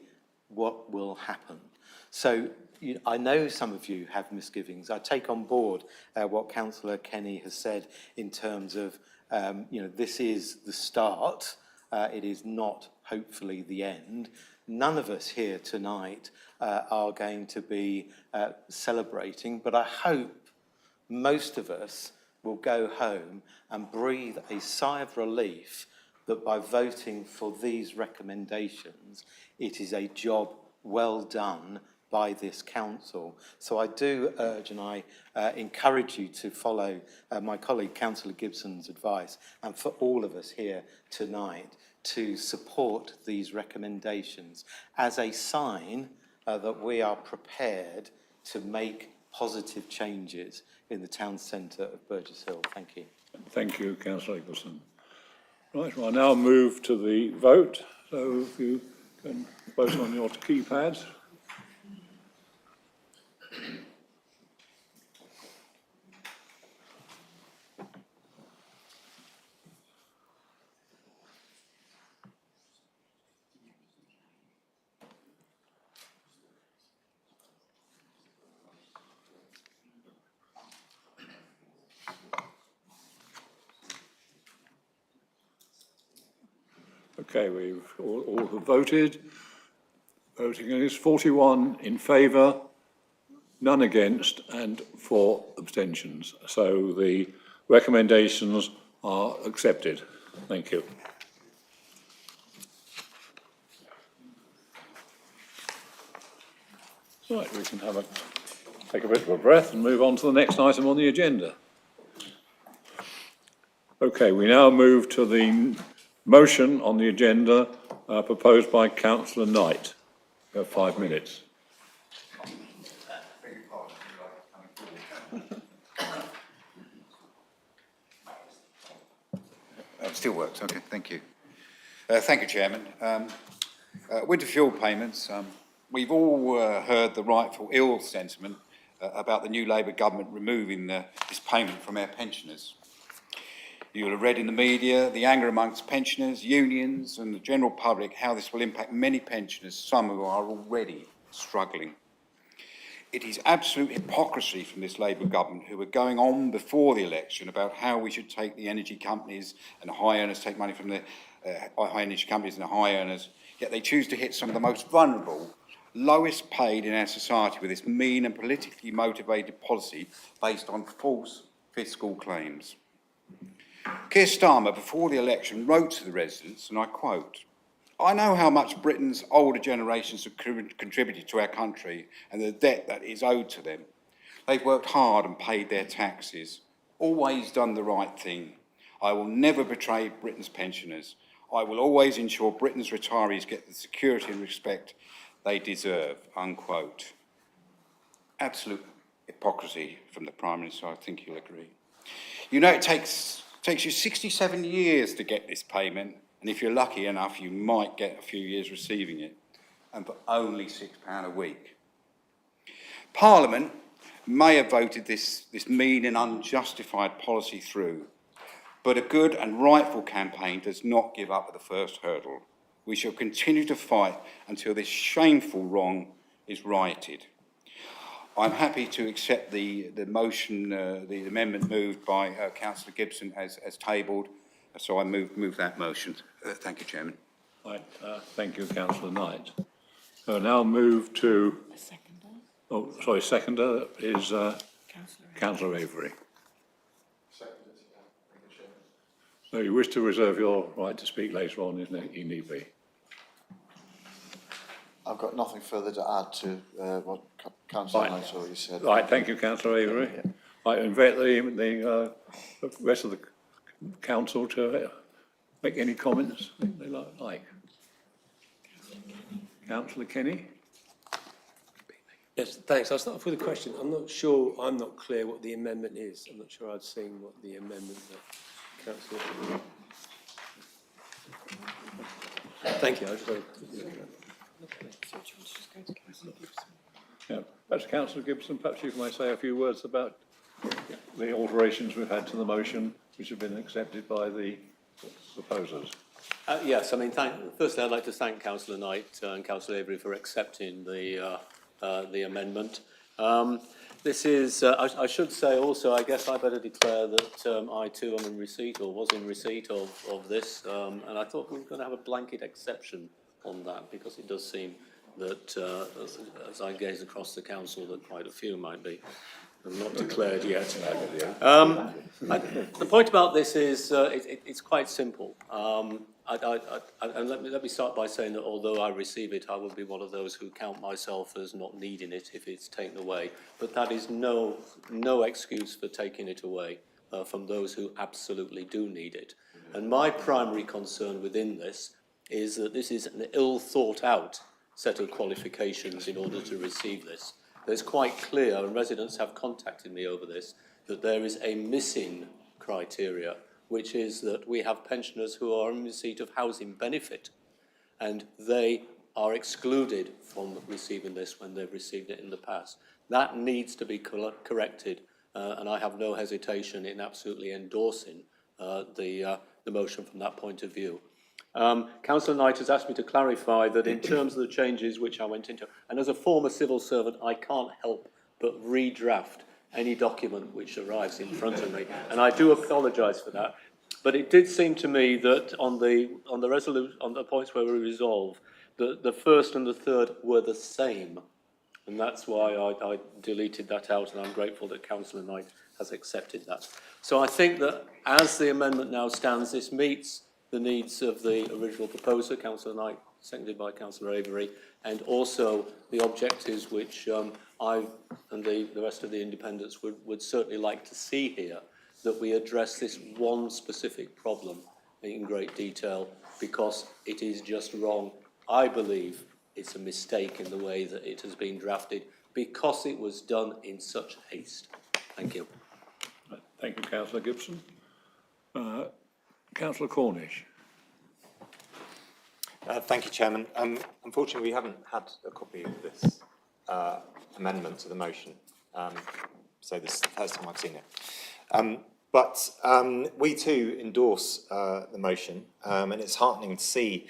what will happen. So I know some of you have misgivings. I take on board what Councillor Kenny has said in terms of, this is the start. It is not, hopefully, the end. None of us here tonight are going to be celebrating, but I hope most of us will go home and breathe a sigh of relief that by voting for these recommendations, it is a job well done by this council. So I do urge and I encourage you to follow my colleague Councillor Gibson's advice, and for all of us here tonight to support these recommendations as a sign that we are prepared to make positive changes in the town centre of Burgess Hill. Thank you. Thank you, Councillor Nicholson. Right, well, I now move to the vote. So if you can vote on your keypads. Okay, we've all have voted. Voting is 41 in favour, none against, and 4 abstentions. So the recommendations are accepted. Thank you. Right, we can take a bit of a breath and move on to the next item on the agenda. Okay, we now move to the motion on the agenda proposed by Councillor Knight. You have 5 minutes. Still works, okay, thank you. Thank you, Chairman. Winter fuel payments. We've all heard the rightful ill sentiment about the new Labour government removing this payment from our pensioners. You'll have read in the media the anger amongst pensioners, unions and the general public, how this will impact many pensioners, some who are already struggling. It is absolute hypocrisy from this Labour government, who were going on before the election about how we should take the energy companies and the high earners, take money from the high energy companies and the high earners, yet they choose to hit some of the most vulnerable, lowest paid in our society with this mean and politically motivated policy based on false fiscal claims. Keir Starmer, before the election, wrote to the residents, and I quote, "I know how much Britain's older generations have contributed to our country and the debt that is owed to them. They've worked hard and paid their taxes, always done the right thing. I will never betray Britain's pensioners. I will always ensure Britain's retirees get the security and respect they deserve," unquote. Absolute hypocrisy from the Prime Minister, I think you'll agree. You know, it takes you 67 years to get this payment, and if you're lucky enough, you might get a few years receiving it, and for only £6 a week. Parliament may have voted this mean and unjustified policy through, but a good and rightful campaign does not give up at the first hurdle. We shall continue to fight until this shameful wrong is righted. I'm happy to accept the motion, the amendment moved by Councillor Gibson as tabled, so I move that motion. Thank you, Chairman. Right, thank you, Councillor Knight. So now move to... seconder is Councillor Avery. So you wish to reserve your right to speak later on if need be. I've got nothing further to add to what Councillor Knight already said. Right, thank you, Councillor Avery. I invite the rest of the council to make any comments they like? Councillor Kenny? Yes, thanks. I'll start off with a question. I'm not clear what the amendment is. I'm not sure I've seen what the amendment that Councillor... Thank you. I just want to look at that. Yeah, perhaps Councillor Gibson, perhaps you might say a few words about the alterations we've had to the motion, which have been accepted by the proposers. Yes, I mean, firstly, I'd like to thank Councillor Knight and Councillor Avery for accepting the amendment. This is, I should say also, I guess I better declare that I too am in receipt, or was in receipt of this, and I thought we were going to have a blanket exception on that, because it does seem that, as I gaze across the council, that quite a few might be not declared yet. The point about this is it's quite simple. And let me start by saying that although I receive it, I will be one of those who count myself as not needing it if it's taken away. But that is no excuse for taking it away from those who absolutely do need it. And my primary concern within this is that this is an ill thought out set of qualifications in order to receive this. There's quite clear, and residents have contacted me over this, that there is a missing criteria, which is that we have pensioners who are in receipt of housing benefit, and they are excluded from receiving this when they've received it in the past. That needs to be corrected, and I have no hesitation in absolutely endorsing the motion from that point of view. Councillor Knight has asked me to clarify that in terms of the changes which I went into, and as a former civil servant, I can't help but redraft any document which arrives in front of me, and I do apologise for that. But it did seem to me that on the points where we resolve, the first and the third were the same, and that's why I deleted that out, and I'm grateful that Councillor Knight has accepted that. So I think that as the amendment now stands, this meets the needs of the original proposer, Councillor Knight, seconded by Councillor Avery, and also the objectives which I and the rest of the independents would certainly like to see here, that we address this one specific problem in great detail, because it is just wrong. I believe it's a mistake in the way that it has been drafted, because it was done in such haste. Thank you. Thank you, Councillor Gibson. Councillor Cornish. Thank you, Chairman. Unfortunately, we haven't had a copy of this amendment to the motion, so this is the first time I've seen it. But we too endorse the motion, and it's heartening to see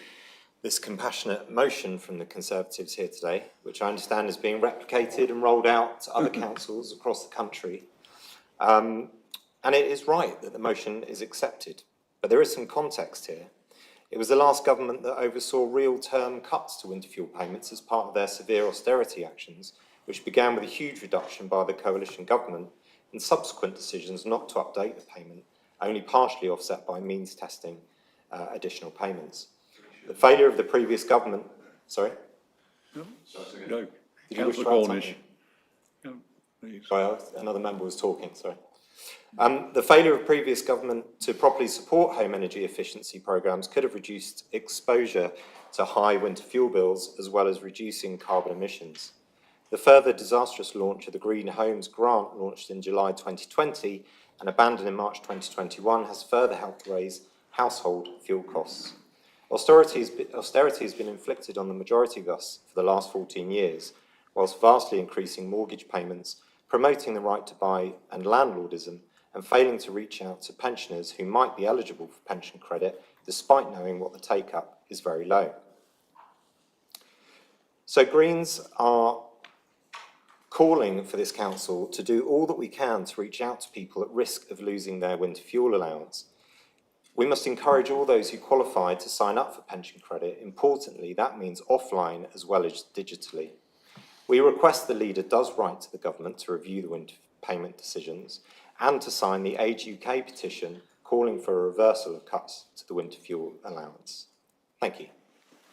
this compassionate motion from the Conservatives here today, which I understand is being replicated and rolled out to other councils across the country. And it is right that the motion is accepted, but there is some context here. It was the last government that oversaw real-term cuts to winter fuel payments as part of their severe austerity actions, which began with a huge reduction by the coalition government and subsequent decisions not to update the payment, only partially offset by means testing additional payments. The failure of the previous government... Sorry? No. Did you wish to add something? No, please. Sorry, another member was talking, sorry. The failure of previous government to properly support home energy efficiency programmes could have reduced exposure to high winter fuel bills, as well as reducing carbon emissions. The further disastrous launch of the Green Homes Grant, launched in July 2020 and abandoned in March 2021, has further helped raise household fuel costs. Austerity has been inflicted on the majority of us for the last 14 years, whilst vastly increasing mortgage payments, promoting the right to buy and landlordism, and failing to reach out to pensioners who might be eligible for pension credit, despite knowing what the take-up is very low. So Greens are calling for this council to do all that we can to reach out to people at risk of losing their winter fuel allowance. We must encourage all those who qualify to sign up for pension credit. Importantly, that means offline as well as digitally. We request the leader does write to the government to review the winter payment decisions and to sign the Age UK petition calling for a reversal of cuts to the winter fuel allowance. Thank you.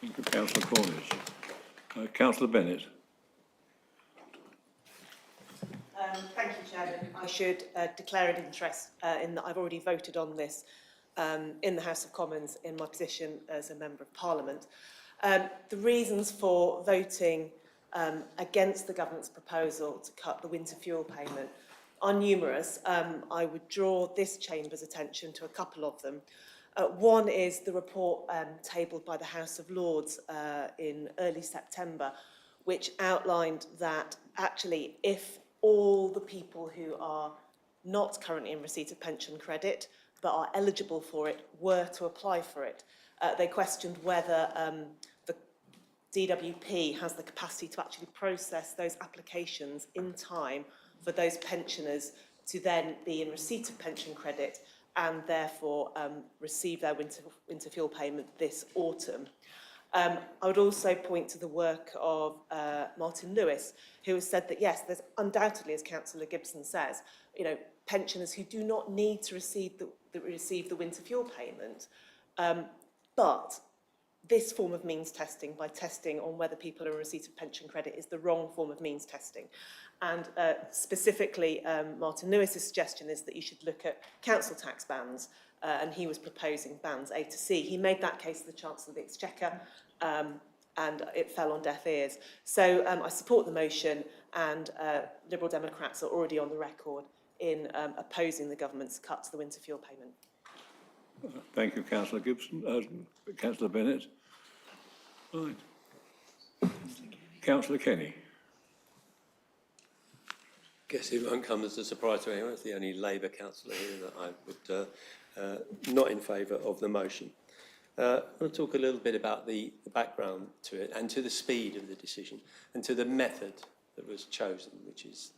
Thank you, Councillor Cornish. Councillor Bennett. Thank you, Chairman. I should declare an interest in that I've already voted on this in the House of Commons in my position as a Member of Parliament. The reasons for voting against the government's proposal to cut the winter fuel payment are numerous. I would draw this chamber's attention to a couple of them. One is the report tabled by the House of Lords in early September, which outlined that actually if all the people who are not currently in receipt of pension credit but are eligible for it were to apply for it, they questioned whether the DWP has the capacity to actually process those applications in time for those pensioners to then be in receipt of pension credit and therefore receive their winter fuel payment this autumn. I would also point to the work of Martin Lewis, who has said that, yes, there's undoubtedly, as Councillor Gibson says, pensioners who do not need to receive the winter fuel payment, but this form of means testing, by testing on whether people are in receipt of pension credit, is the wrong form of means testing. And specifically, Martin Lewis's suggestion is that you should look at council tax bands, and he was proposing bands A to C. He made that case to the Chancellor of the Exchequer, and it fell on deaf ears. So I support the motion, and Liberal Democrats are already on the record in opposing the government's cut to the winter fuel payment. Thank you, Councillor Gibson. Councillor Bennett. Right. Councillor Kenny. Guess it won't come as a surprise to anyone. It's the only Labour councillor here that I would not in favour of the motion. I want to talk a little bit about the background to it and to the speed of the decision and to the method that was chosen, which is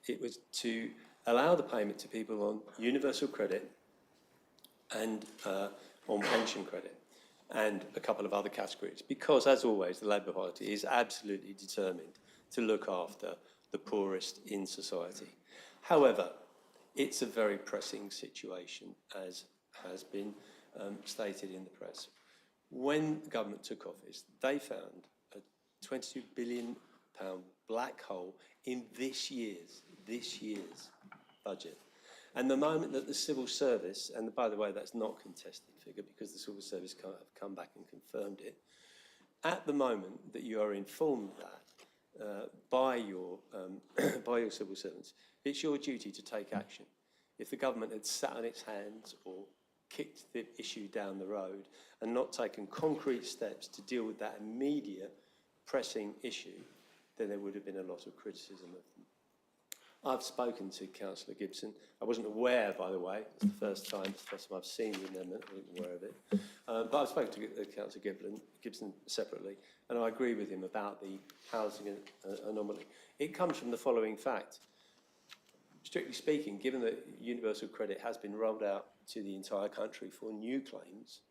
it was to allow the payment to people on universal credit and on pension credit and a couple of other categories, because, as always, the Labour Party is absolutely determined to look after the poorest in society. However, it's a very pressing situation, as has been stated in the press. When the government took office, they found a £22 billion black hole in this year's budget. And the moment that the civil service, and by the way, that's not a contested figure because the civil service have come back and confirmed it, at the moment that you are informed that by your civil servants, it's your duty to take action. If the government had sat on its hands or kicked the issue down the road and not taken concrete steps to deal with that immediate pressing issue, then there would have been a lot of criticism of them. I've spoken to Councillor Gibson. I wasn't aware, by the way, it's the first time I've seen the amendment, I wasn't aware of it. But I've spoken to Councillor Gibson separately, and I agree with him about the housing anomaly. It comes from the following fact. Strictly speaking, given that universal credit has been rolled out to the entire country for new claims,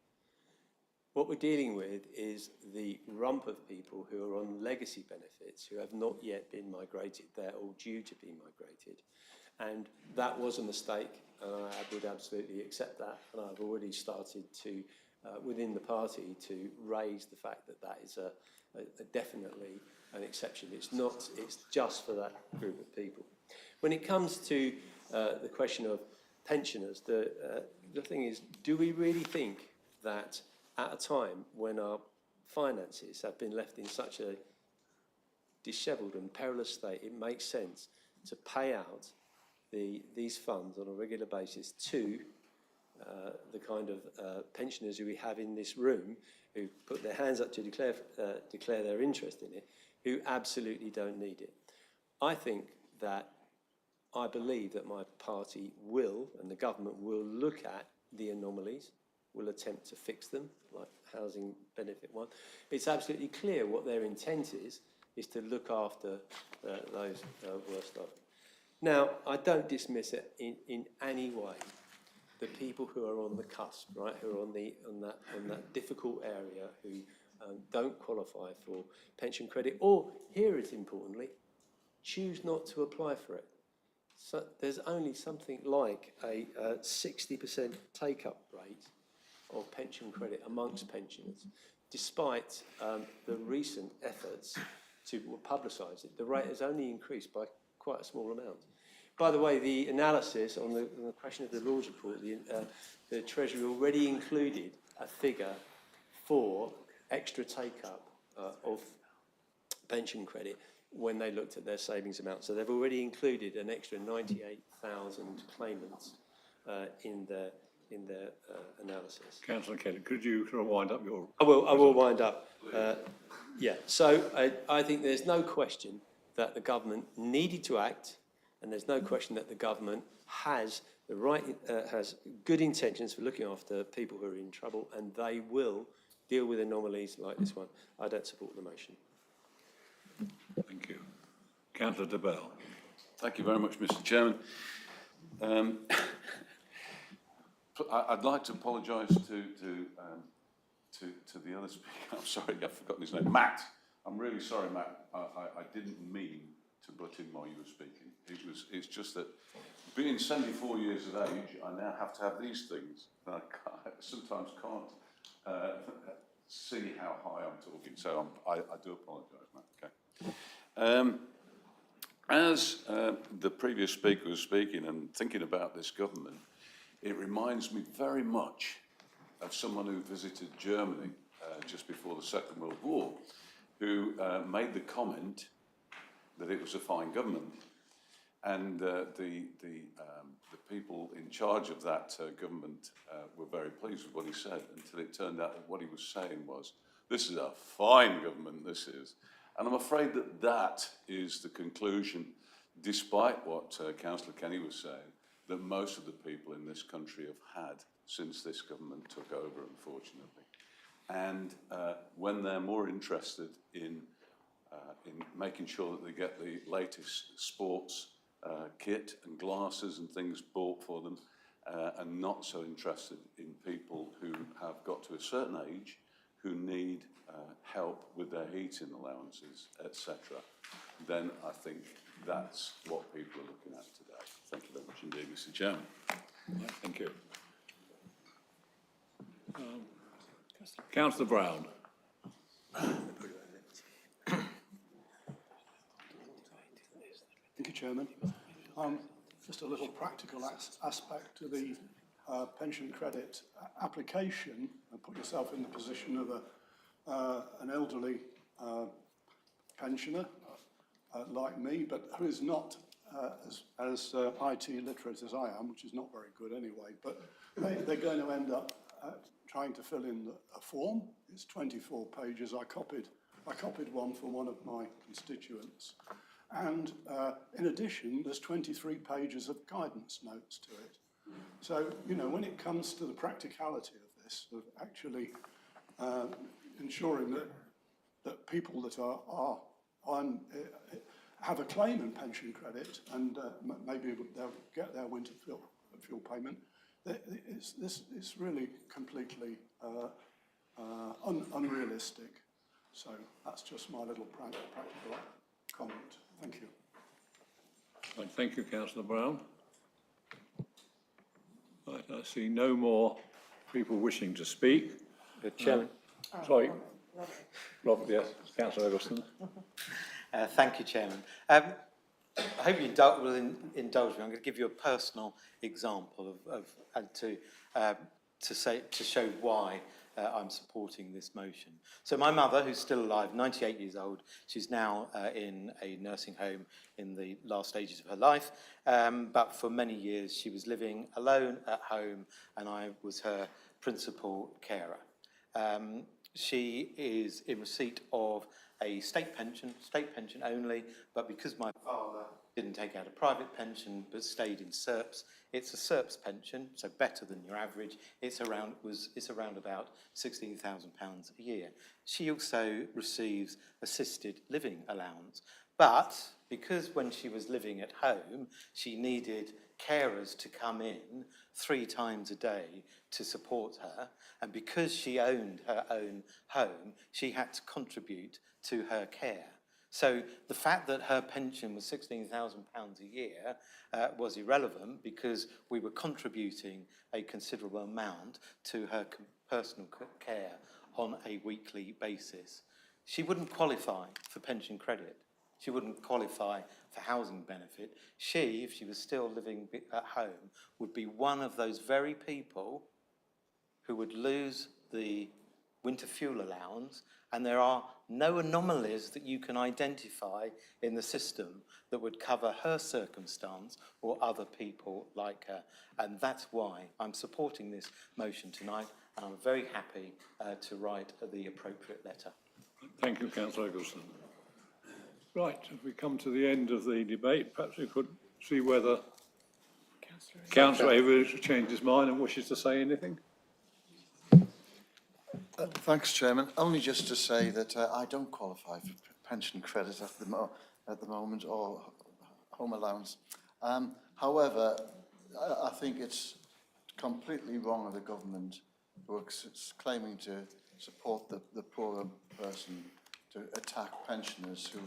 what we're dealing with is the rump of people who are on legacy benefits who have not yet been migrated. They're all due to be migrated. And that was a mistake, and I would absolutely accept that. And I've already started to, within the party, to raise the fact that that is definitely an exception. It's just for that group of people. When it comes to the question of pensioners, the thing is, do we really think that at a time when our finances have been left in such a dishevelled and perilous state, it makes sense to pay out these funds on a regular basis to the kind of pensioners who we have in this room, who put their hands up to declare their interest in it, who absolutely don't need it. I believe that my party will, and the government will, look at the anomalies, will attempt to fix them, like housing benefit one. It's absolutely clear what their intent is to look after those worst off. Now, I don't dismiss it in any way the people who are on the cusp, right, who are on that difficult area, who don't qualify for pension credit, or, here it importantly, choose not to apply for it. So there's only something like a 60% take-up rate of pension credit amongst pensioners. Despite the recent efforts to publicise it, the rate has only increased by quite a small amount. By the way, the analysis on the question of the Lord's report, the Treasury already included a figure for extra take-up of pension credit when they looked at their savings amount. So they've already included an extra 98,000 claimants in their analysis. Councillor Kelly, could you sort of wind up your... I will wind up. Yeah, so I think there's no question that the government needed to act, and there's no question that the government has the right, has good intentions for looking after people who are in trouble, and they will deal with anomalies like this one. I don't support the motion. Thank you. Councillor de Bell. Thank you very much, Mr. Chairman. I'd like to apologise to the other speaker. I'm sorry, I've forgotten his name. Matt. I'm really sorry, Matt. I didn't mean to butt in while you were speaking. It's just that being 74 years of age, I now have to have these things. I sometimes can't see how high I'm talking, so I do apologise, Matt. Okay. As the previous speaker was speaking and thinking about this government, it reminds me very much of someone who visited Germany just before the Second World War, who made the comment that it was a fine government. And the people in charge of that government were very pleased with what he said, until it turned out that what he was saying was, this is a fine government, this is. And I'm afraid that that is the conclusion, despite what Councillor Kenny was saying, that most of the people in this country have had since this government took over, unfortunately. And when they're more interested in making sure that they get the latest sports kit and glasses and things bought for them, and not so interested in people who have got to a certain age who need help with their heating allowances, etc., then I think that's what people are looking at today. Thank you very much indeed, Mr. Chairman. Thank you. Councillor Brown. Thank you, Chairman. Just a little practical aspect to the pension credit application, and put yourself in the position of an elderly pensioner like me, but who is not as IT literate as I am, which is not very good anyway, but they're going to end up trying to fill in a form. It's 24 pages. I copied one for one of my constituents. And in addition, there's 23 pages of guidance notes to it. So, you know, when it comes to the practicality of this, of actually ensuring that people that are on have a claim in pension credit, and maybe they'll get their winter fuel payment, it's really completely unrealistic. So that's just my little practical comment. Thank you. Right, thank you, Councillor Brown. Right, I see no more people wishing to speak. Chairman. Sorry. Robert, yes. Councillor Eggleston. Thank you, Chairman. I hope you will indulge me. I'm going to give you a personal example to show why I'm supporting this motion. So my mother, who's still alive, 98 years old, she's now in a nursing home in the last stages of her life, but for many years she was living alone at home, and I was her principal carer. She is in receipt of a state pension only, but because my father didn't take out a private pension but stayed in SERPs, it's a SERPs pension, so better than your average. It's around about £16,000 a year. She also receives assisted living allowance, but because when she was living at home, she needed carers to come in 3 times a day to support her, and because she owned her own home, she had to contribute to her care. So the fact that her pension was £16,000 a year was irrelevant, because we were contributing a considerable amount to her personal care on a weekly basis. She wouldn't qualify for pension credit. she wouldn't qualify for housing benefit. She, if she was still living at home, would be one of those very people who would lose the winter fuel allowance, and there are no anomalies that you can identify in the system that would cover her circumstance or other people like her. And that's why I'm supporting this motion tonight, and I'm very happy to write the appropriate letter. Thank you, Councillor Eggleston. Right, if we come to the end of the debate, perhaps we could see whether Councillor Avery has changed his mind and wishes to say anything. Thanks, Chairman. Only just to say that I don't qualify for pension credit at the moment, or home allowance. However, I think it's completely wrong of the government who are claiming to support the poorer person to attack pensioners who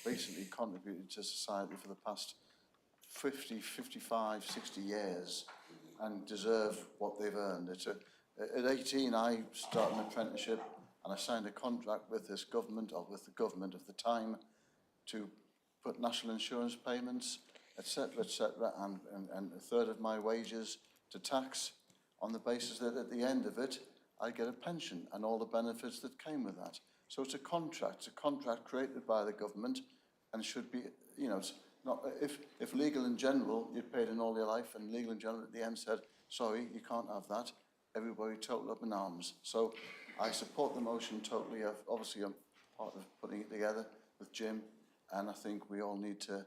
recently contributed to society for the past 50, 55, 60 years and deserve what they've earned. At 18, I started an apprenticeship and I signed a contract with this government, or with the government of the time, to put national insurance payments, etc., and a third of my wages to tax, on the basis that at the end of it, I get a pension and all the benefits that came with that. So it's a contract created by the government, and should be, you know, it's not, if Legal in General, you paid in all your life, and Legal in General at the end said, sorry, you can't have that, everybody total up in arms. So I support the motion totally. Obviously, I'm part of putting it together with Jim, and I think we all need to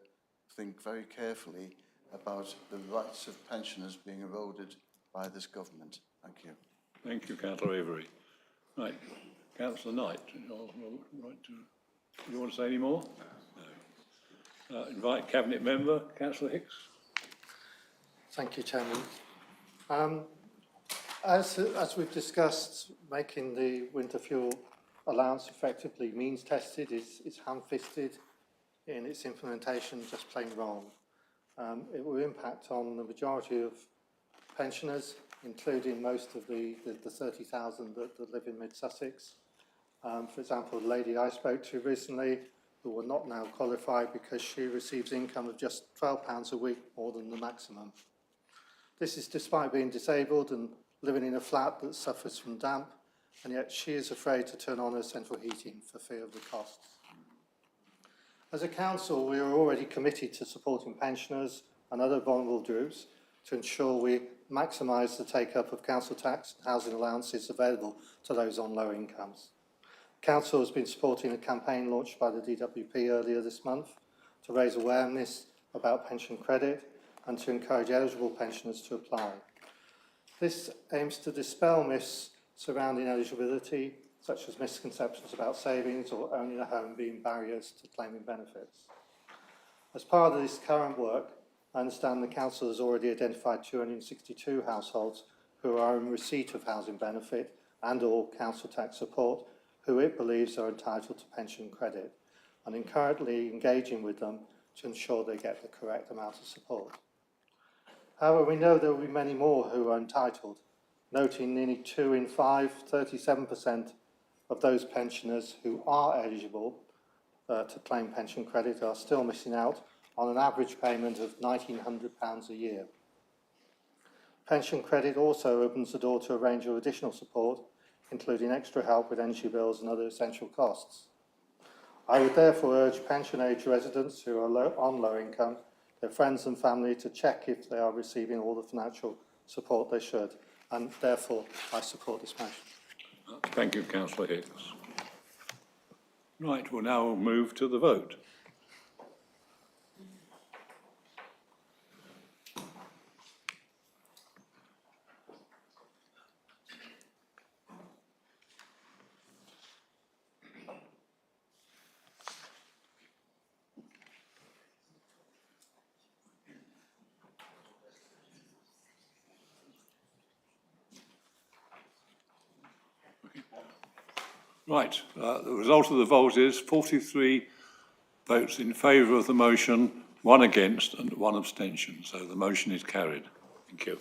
think very carefully about the rights of pensioners being eroded by this government. Thank you. Thank you, Councillor Avery. Right, Councillor Knight, you want to say any more? No. Invite Cabinet Member, Councillor Hicks. Thank you, Chairman. As we've discussed, making the winter fuel allowance effectively means tested is ham-fisted in its implementation, just plain wrong. It will impact on the majority of pensioners, including most of the 30,000 that live in mid-Sussex. For example, the lady I spoke to recently, who will not now qualify because she receives income of just £12 a week more than the maximum. This is despite being disabled and living in a flat that suffers from damp, and yet she is afraid to turn on her central heating for fear of the costs. As a council, we are already committed to supporting pensioners and other vulnerable groups to ensure we maximise the take-up of council tax and housing allowances available to those on low incomes. Council has been supporting a campaign launched by the DWP earlier this month to raise awareness about pension credit and to encourage eligible pensioners to apply. This aims to dispel myths surrounding eligibility, such as misconceptions about savings or owning a home being barriers to claiming benefits. As part of this current work, I understand the Council has already identified 262 households who are in receipt of housing benefit and or council tax support who it believes are entitled to pension credit, and currently engaging with them to ensure they get the correct amount of support. However, we know there will be many more who are entitled, noting nearly 2 in 5, 37% of those pensioners who are eligible to claim pension credit are still missing out on an average payment of £1,900 a year. Pension credit also opens the door to a range of additional support, including extra help with energy bills and other essential costs. I would therefore urge pension-age residents who are on low income, their friends and family, to check if they are receiving all the financial support they should, and therefore I support this motion. Thank you, Councillor Hicks. Right, we'll now move to the vote. Right, the result of the vote is 43 votes in favour of the motion, 1 against and 1 abstention. So the motion is carried. Thank you.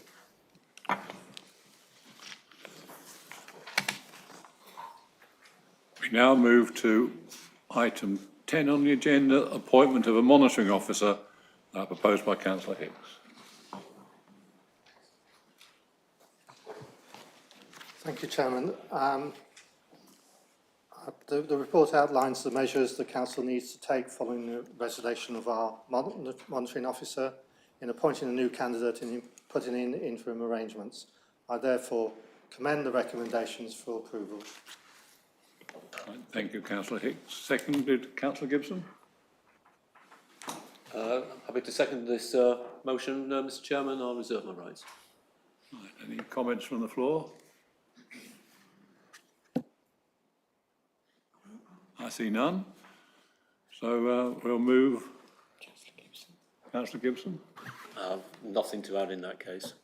We now move to item 10 on the agenda, appointment of a monitoring officer, proposed by Councillor Hicks. Thank you, Chairman. The report outlines the measures the Council needs to take following the resignation of our monitoring officer in appointing a new candidate and in putting in interim arrangements. I therefore commend the recommendations for approval. Thank you, Councillor Hicks. Seconded, Councillor Gibson. Happy to second this motion, Mr. Chairman. I'll reserve my rights. Right, any comments from the floor? I see none. So we'll move. Councillor Gibson. Nothing to add in that case.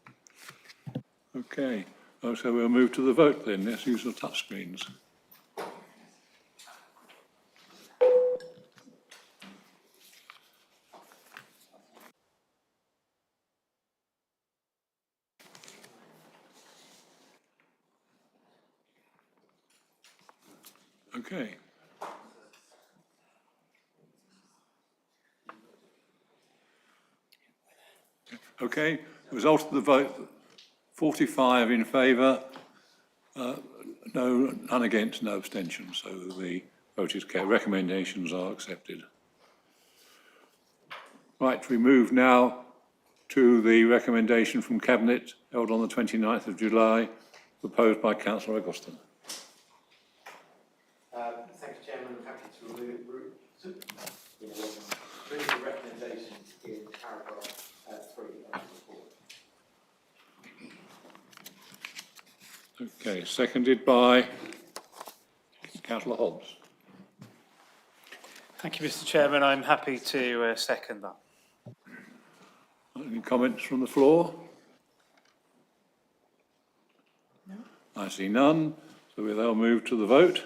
Okay. Oh, so we'll move to the vote then. Let's use the touchscreens. Okay. Okay, the result of the vote, 45 in favour, none against, no abstentions. So the vote is carried. Recommendations are accepted. Right, we move now to the recommendation from Cabinet held on the 29th of July, proposed by Councillor Eggleston. Thank you, Chairman. I'm happy to read the recommendations in paragraph 3 of the report. Okay, seconded by Councillor Hobbs. Thank you, Mr. Chairman. I'm happy to second that. Any comments from the floor? No. I see none, so we'll now move to the vote.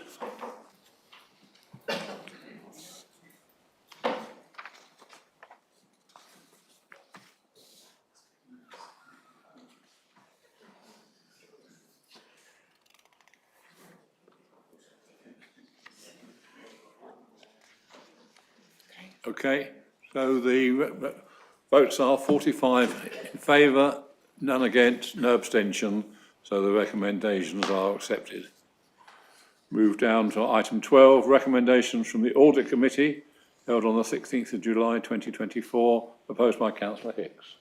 Okay, so the votes are 45 in favour, none against, no abstention, so the recommendations are accepted. Move down to item 12, recommendations from the Audit Committee, held on the 16th of July 2024, proposed by Councillor Hicks.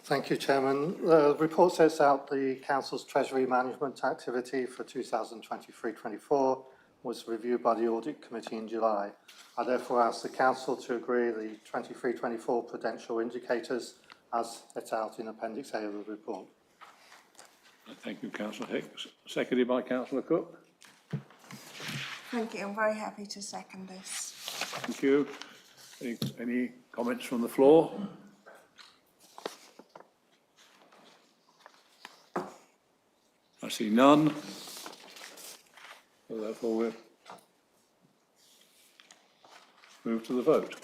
Thank you, Chairman. The report sets out the Council's Treasury management activity for 2023-24, was reviewed by the Audit Committee in July. I therefore ask the Council to agree the 23-24 prudential indicators as set out in Appendix A of the report. Thank you, Councillor Hicks. Seconded by Councillor Cook. Thank you. I'm very happy to second this. Thank you. Any comments from the floor? I see none. So therefore, we'll move to the vote.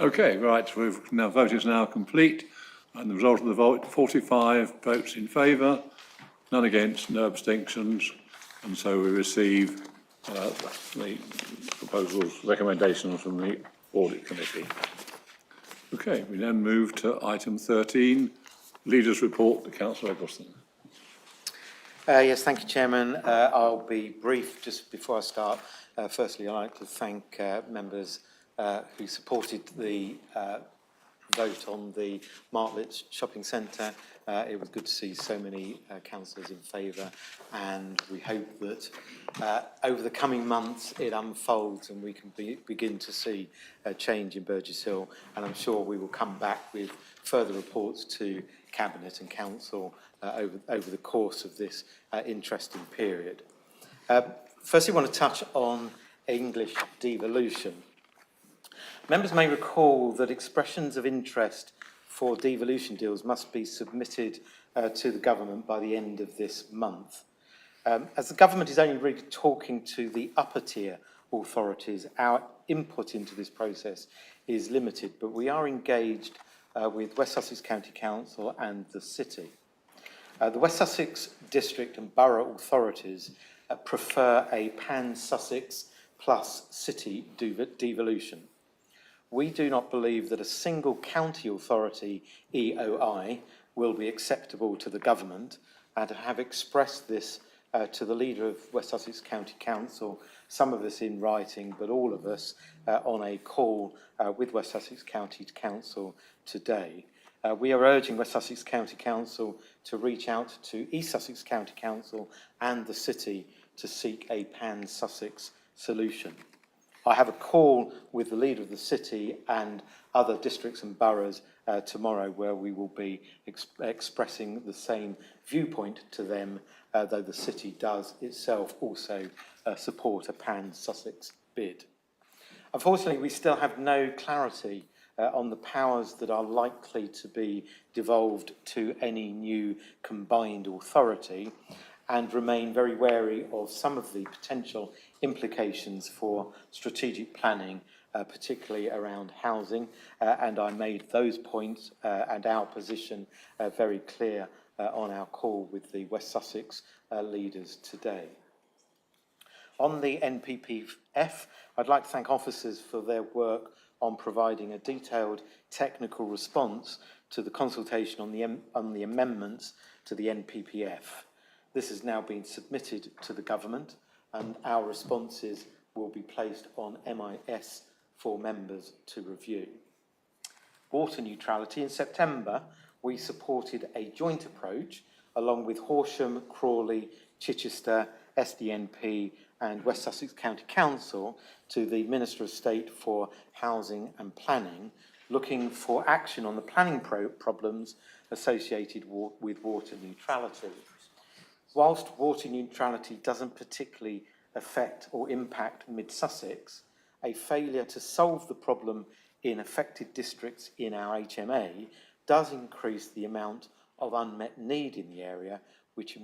Okay, right, vote is now complete, and the result of the vote, 45 votes in favour, none against, no abstentions, and so we receive the proposals, recommendations from the Audit Committee. Okay, we then move to item 13, Leaders' Report to Councillor Eggleston. Yes, thank you, Chairman. I'll be brief just before I start. Firstly, I'd like to thank members who supported the vote on the Martlets Shopping Centre. It was good to see so many councillors in favour, and we hope that over the coming months it unfolds and we can begin to see a change in Burgess Hill, and I'm sure we will come back with further reports to Cabinet and Council over the course of this interesting period. Firstly, I want to touch on English devolution. Members may recall that expressions of interest for devolution deals must be submitted to the government by the end of this month. As the government is only really talking to the upper tier authorities, our input into this process is limited, but we are engaged with West Sussex County Council and the City. The West Sussex District and Borough authorities prefer a pan-Sussex plus city devolution. We do not believe that a single county authority, EOI, will be acceptable to the government, and have expressed this to the leader of West Sussex County Council, some of us in writing, but all of us on a call with West Sussex County Council today. We are urging West Sussex County Council to reach out to East Sussex County Council and the City to seek a pan-Sussex solution. I have a call with the leader of the City and other districts and boroughs tomorrow, where we will be expressing the same viewpoint to them, though the City does itself also support a pan-Sussex bid. Unfortunately, we still have no clarity on the powers that are likely to be devolved to any new combined authority, and remain very wary of some of the potential implications for strategic planning, particularly around housing, and I made those points and our position very clear on our call with the West Sussex leaders today. On the NPPF, I'd like to thank officers for their work on providing a detailed technical response to the consultation on the amendments to the NPPF. This has now been submitted to the government, and our responses will be placed on MIS for members to review. Water neutrality. In September, we supported a joint approach along with Horsham, Crawley, Chichester, SDNP and West Sussex County Council to the Minister of State for Housing and Planning, looking for action on the planning problems associated with water neutrality. Whilst water neutrality doesn't particularly affect or impact Mid-Sussex, a failure to solve the problem in affected districts in our HMA does increase the amount of unmet need in the area, which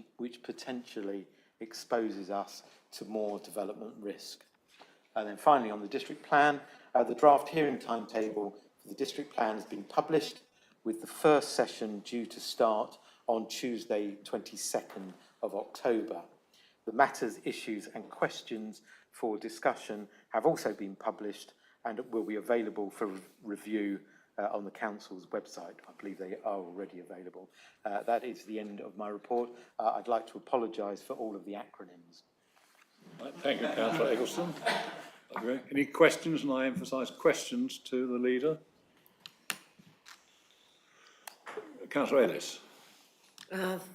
potentially exposes us to more development risk. And then finally, on the district plan, the draft hearing timetable for the district plan has been published, with the first session due to start on Tuesday, 22nd of October. The matters, issues and questions for discussion have also been published and will be available for review on the Council's website. I believe they are already available. That is the end of my report. I'd like to apologise for all of the acronyms. Right, thank you, Councillor Eggleston. Any questions? And I emphasise questions to the leader. Councillor Ellis.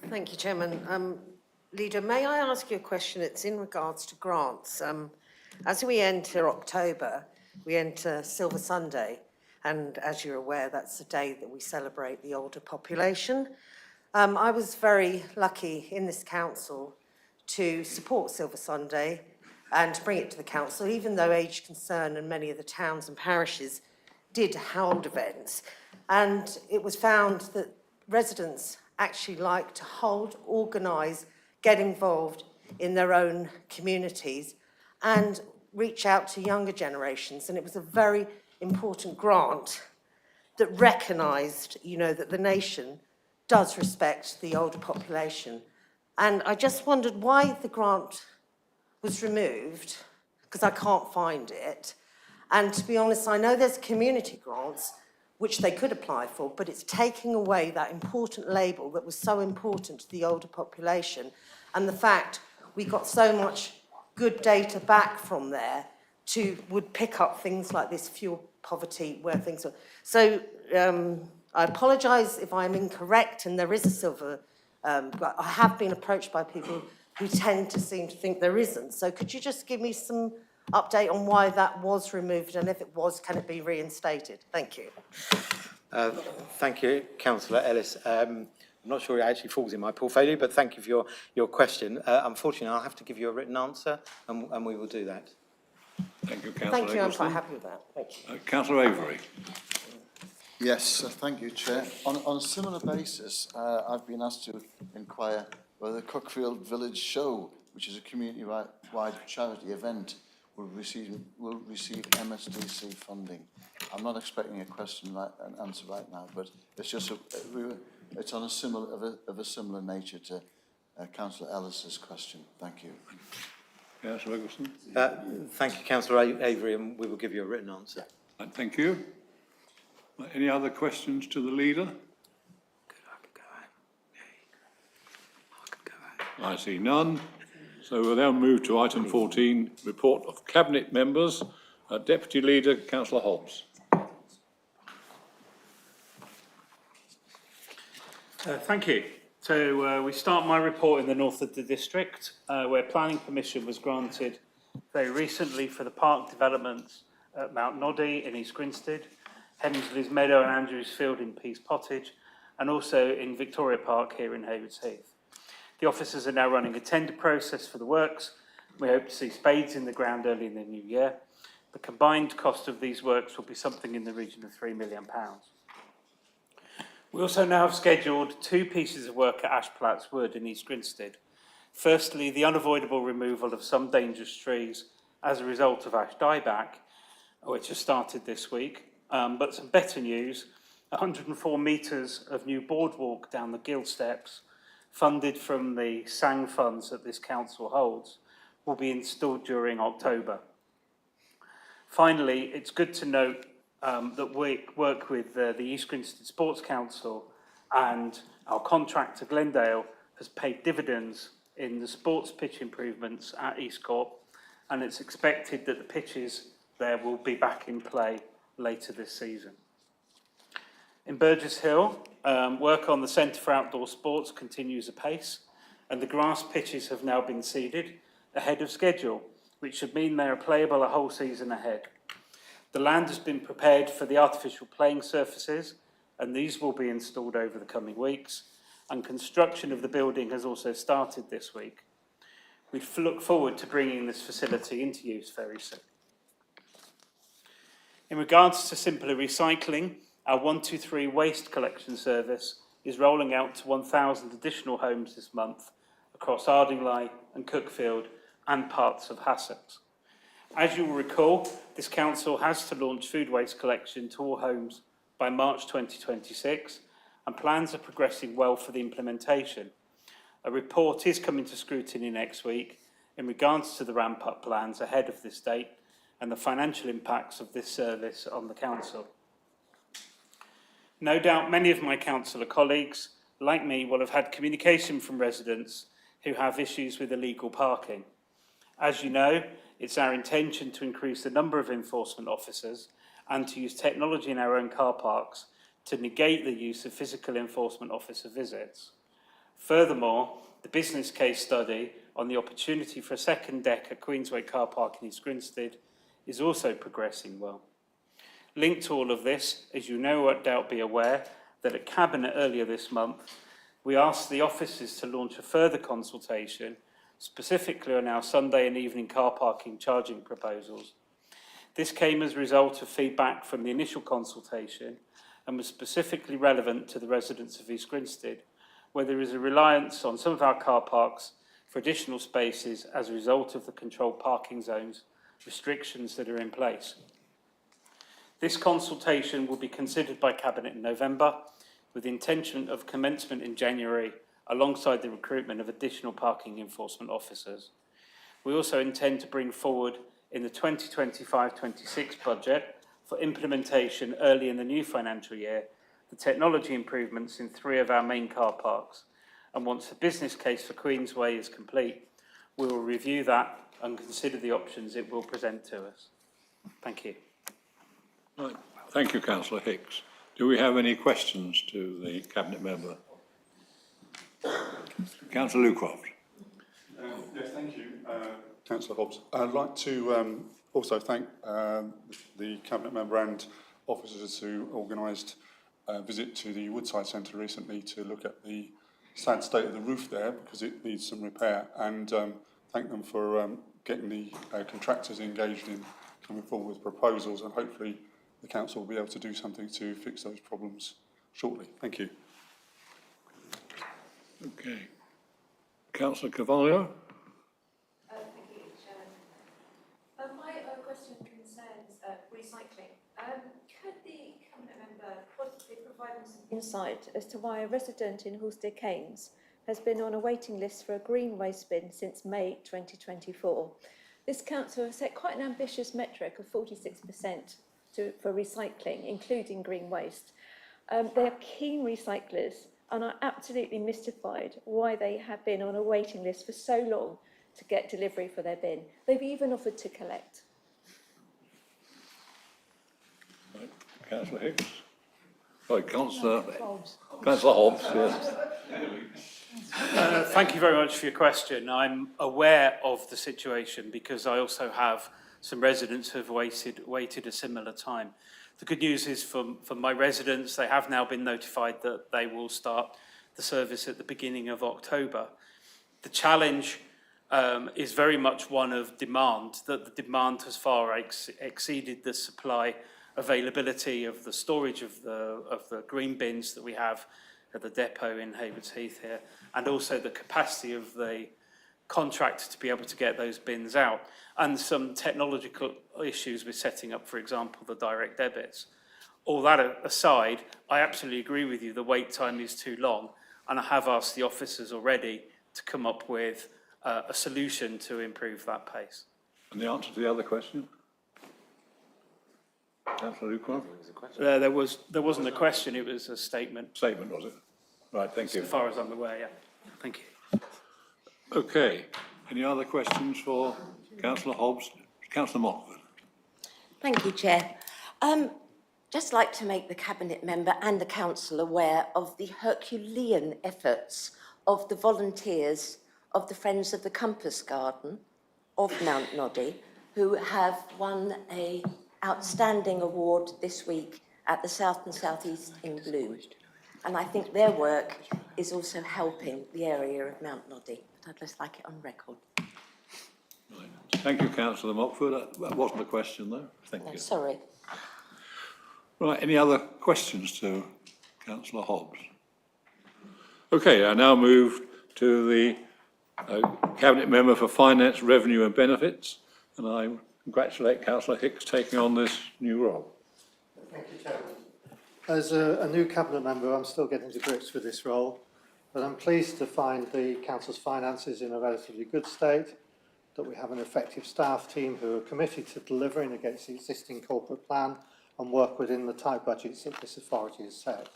Thank you, Chairman. Leader, may I ask you a question? It's in regards to grants. As we enter October, we enter Silver Sunday, and as you're aware, that's the day that we celebrate the older population. I was very lucky in this council to support Silver Sunday and to bring it to the council, even though Age Concern and many of the towns and parishes did hold events. And it was found that residents actually like to hold, organise, get involved in their own communities and reach out to younger generations. And it was a very important grant that recognised, that the nation does respect the older population. And I just wondered why the grant was removed, because I can't find it. And to be honest, I know there's community grants which they could apply for, but it's taking away that important label that was so important to the older population. And the fact we got so much good data back from there would pick up things like this fuel poverty, where things are. So I apologise if I'm incorrect and there is a silver, but I have been approached by people who tend to seem to think there isn't. So could you just give me some update on why that was removed, and if it was, can it be reinstated? Thank you. Thank you, Councillor Ellis. I'm not sure it actually falls in my portfolio, but thank you for your question. Unfortunately, I'll have to give you a written answer, and we will do that. Thank you, Councillor Thank you, I'm Eggleston. quite happy with that. Thank you. Councillor Avery. Yes, thank you, Chair. On a similar basis, I've been asked to inquire whether the Cookfield Village Show, which is a community-wide charity event, will receive MSDC funding. I'm not expecting an answer right now, but it's just it's on a similar nature to Councillor Ellis's question. Thank you. Councillor Eggleston. Thank you, Councillor Avery, and we will give you a written answer. Thank you. Any other questions to the leader? I see none. So we'll now move to item 14, report of Cabinet members. Deputy Leader, Councillor Hobbs. Thank you. So we start my report in the north of the district, where planning permission was granted very recently for the park developments at Mount Noddy in East Grinstead, Hemsley's Meadow and Andrews Field in Pease Pottage, and also in Victoria Park here in Haywards Heath. The officers are now running a tender process for the works. We hope to see spades in the ground early in the new year. The combined cost of these works will be something in the region of £3 million. We also now have scheduled 2 pieces of work at Ashplatts Wood in East Grinstead. Firstly, the unavoidable removal of some dangerous trees as a result of ash dieback, which has started this week. But some better news, 104 metres of new boardwalk down the Gill Steps, funded from the SANG funds that this council holds, will be installed during October. Finally, it's good to note that we work with the East Grinstead Sports Council, and our contractor Glendale has paid dividends in the sports pitch improvements at East Corp, and it's expected that the pitches there will be back in play later this season. In Burgess Hill, work on the Centre for Outdoor Sports continues apace, and the grass pitches have now been seeded ahead of schedule, which should mean they are playable a whole season ahead. The land has been prepared for the artificial playing surfaces, and these will be installed over the coming weeks, and construction of the building has also started this week. We look forward to bringing this facility into use very soon. In regards to simpler recycling, our 123 waste collection service is rolling out to 1,000 additional homes this month across Ardingly and Cookfield and parts of Sussex. As you will recall, this council has to launch food waste collection to all homes by March 2026, and plans are progressing well for the implementation. A report is coming to scrutiny next week in regards to the ramp-up plans ahead of this date and the financial impacts of this service on the council. No doubt many of my councillor colleagues, like me, will have had communication from residents who have issues with illegal parking. As you know, it's our intention to increase the number of enforcement officers and to use technology in our own car parks to negate the use of physical enforcement officer visits. Furthermore, the business case study on the opportunity for a second deck at Queensway Car Park in East Grinstead is also progressing well. Linked to all of this, as you no doubt be aware, that at Cabinet earlier this month, we asked the officers to launch a further consultation, specifically on our Sunday and evening car parking charging proposals. This came as a result of feedback from the initial consultation and was specifically relevant to the residents of East Grinstead, where there is a reliance on some of our car parks for additional spaces as a result of the controlled parking zones restrictions that are in place. This consultation will be considered by Cabinet in November, with the intention of commencement in January, alongside the recruitment of additional parking enforcement officers. We also intend to bring forward in the 2025-26 budget for implementation early in the new financial year the technology improvements in 3 of our main car parks. And once the business case for Queensway is complete, we will review that and consider the options it will present to us. Thank you. Right. Thank you, Councillor Hicks. Do we have any questions to the Cabinet member? Councillor Lucroft. Yes, thank you, Councillor Hobbs. I'd like to also thank the Cabinet member and officers who organised a visit to the Woodside Centre recently to look at the sad state of the roof there, because it needs some repair, and thank them for getting the contractors engaged in coming forward with proposals, and hopefully the council will be able to do something to fix those problems shortly. Thank you. Okay. Councillor Carvalho? Thank you, Chairman. My question concerns recycling. Could the Cabinet member possibly provide some insight as to why a resident in Horsted Keynes has been on a waiting list for a green waste bin since May 2024? This council has set quite an ambitious metric of 46% for recycling, including green waste. They are keen recyclers and are absolutely mystified why they have been on a waiting list for so long to get delivery for their bin. They've even offered to collect. Right. Councillor Hicks? Sorry, Councillor Hobbs. Yes. Thank you very much for your question. I'm aware of the situation because I also have some residents who have waited a similar time. The good news is for my residents, they have now been notified that they will start the service at the beginning of October. The challenge is very much one of demand, that the demand has far exceeded the supply availability of the storage of the green bins that we have at the depot in Haywards Heath here, and also the capacity of the contractor to be able to get those bins out, and some technological issues with setting up, for example, the direct debits. All that aside, I absolutely agree with you, the wait time is too long, and I have asked the officers already to come up with a solution to improve that pace. And the answer to the other question? Councillor Luqman? There wasn't a question, it was a statement. Statement, was it? Right, thank you. As far as I'm aware, yeah. Thank you. Okay. Any other questions for Councillor Hobbs? Councillor Mockford. Thank you, Chair. Just like to make the Cabinet member and the Council aware of the Herculean efforts of the volunteers of the Friends of the Compass Garden of Mount Noddy, who have won an outstanding award this week at the South and South East in Blue. And I think their work is also helping the area of Mount Noddy. But I'd just like it on record. Right. Thank you, Councillor Mockford. That wasn't a question, though. Thank you. Sorry. Right, any other questions to Councillor Hobbs? Okay, I now move to the Cabinet Member for Finance, Revenue and Benefits, and I congratulate Councillor Hicks taking on this new role. Thank you, Chairman. As a new Cabinet Member, I'm still getting to grips with this role, but I'm pleased to find the Council's finances in a relatively good state, that we have an effective staff team who are committed to delivering against the existing corporate plan and work within the tight budgets that this authority has set.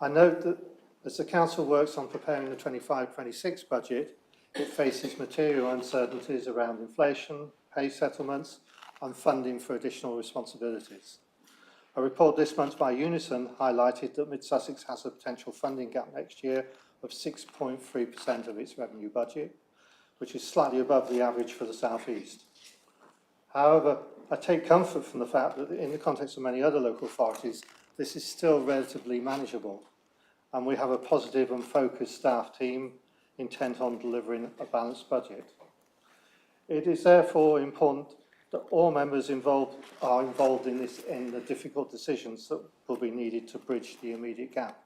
I note that as the Council works on preparing the 25-26 budget, it faces material uncertainties around inflation, pay settlements and funding for additional responsibilities. A report this month by Unison highlighted that Mid-Sussex has a potential funding gap next year of 6.3% of its revenue budget, which is slightly above the average for the South East. However, I take comfort from the fact that in the context of many other local authorities, this is still relatively manageable, and we have a positive and focused staff team intent on delivering a balanced budget. It is therefore important that all members are involved in the difficult decisions that will be needed to bridge the immediate gap.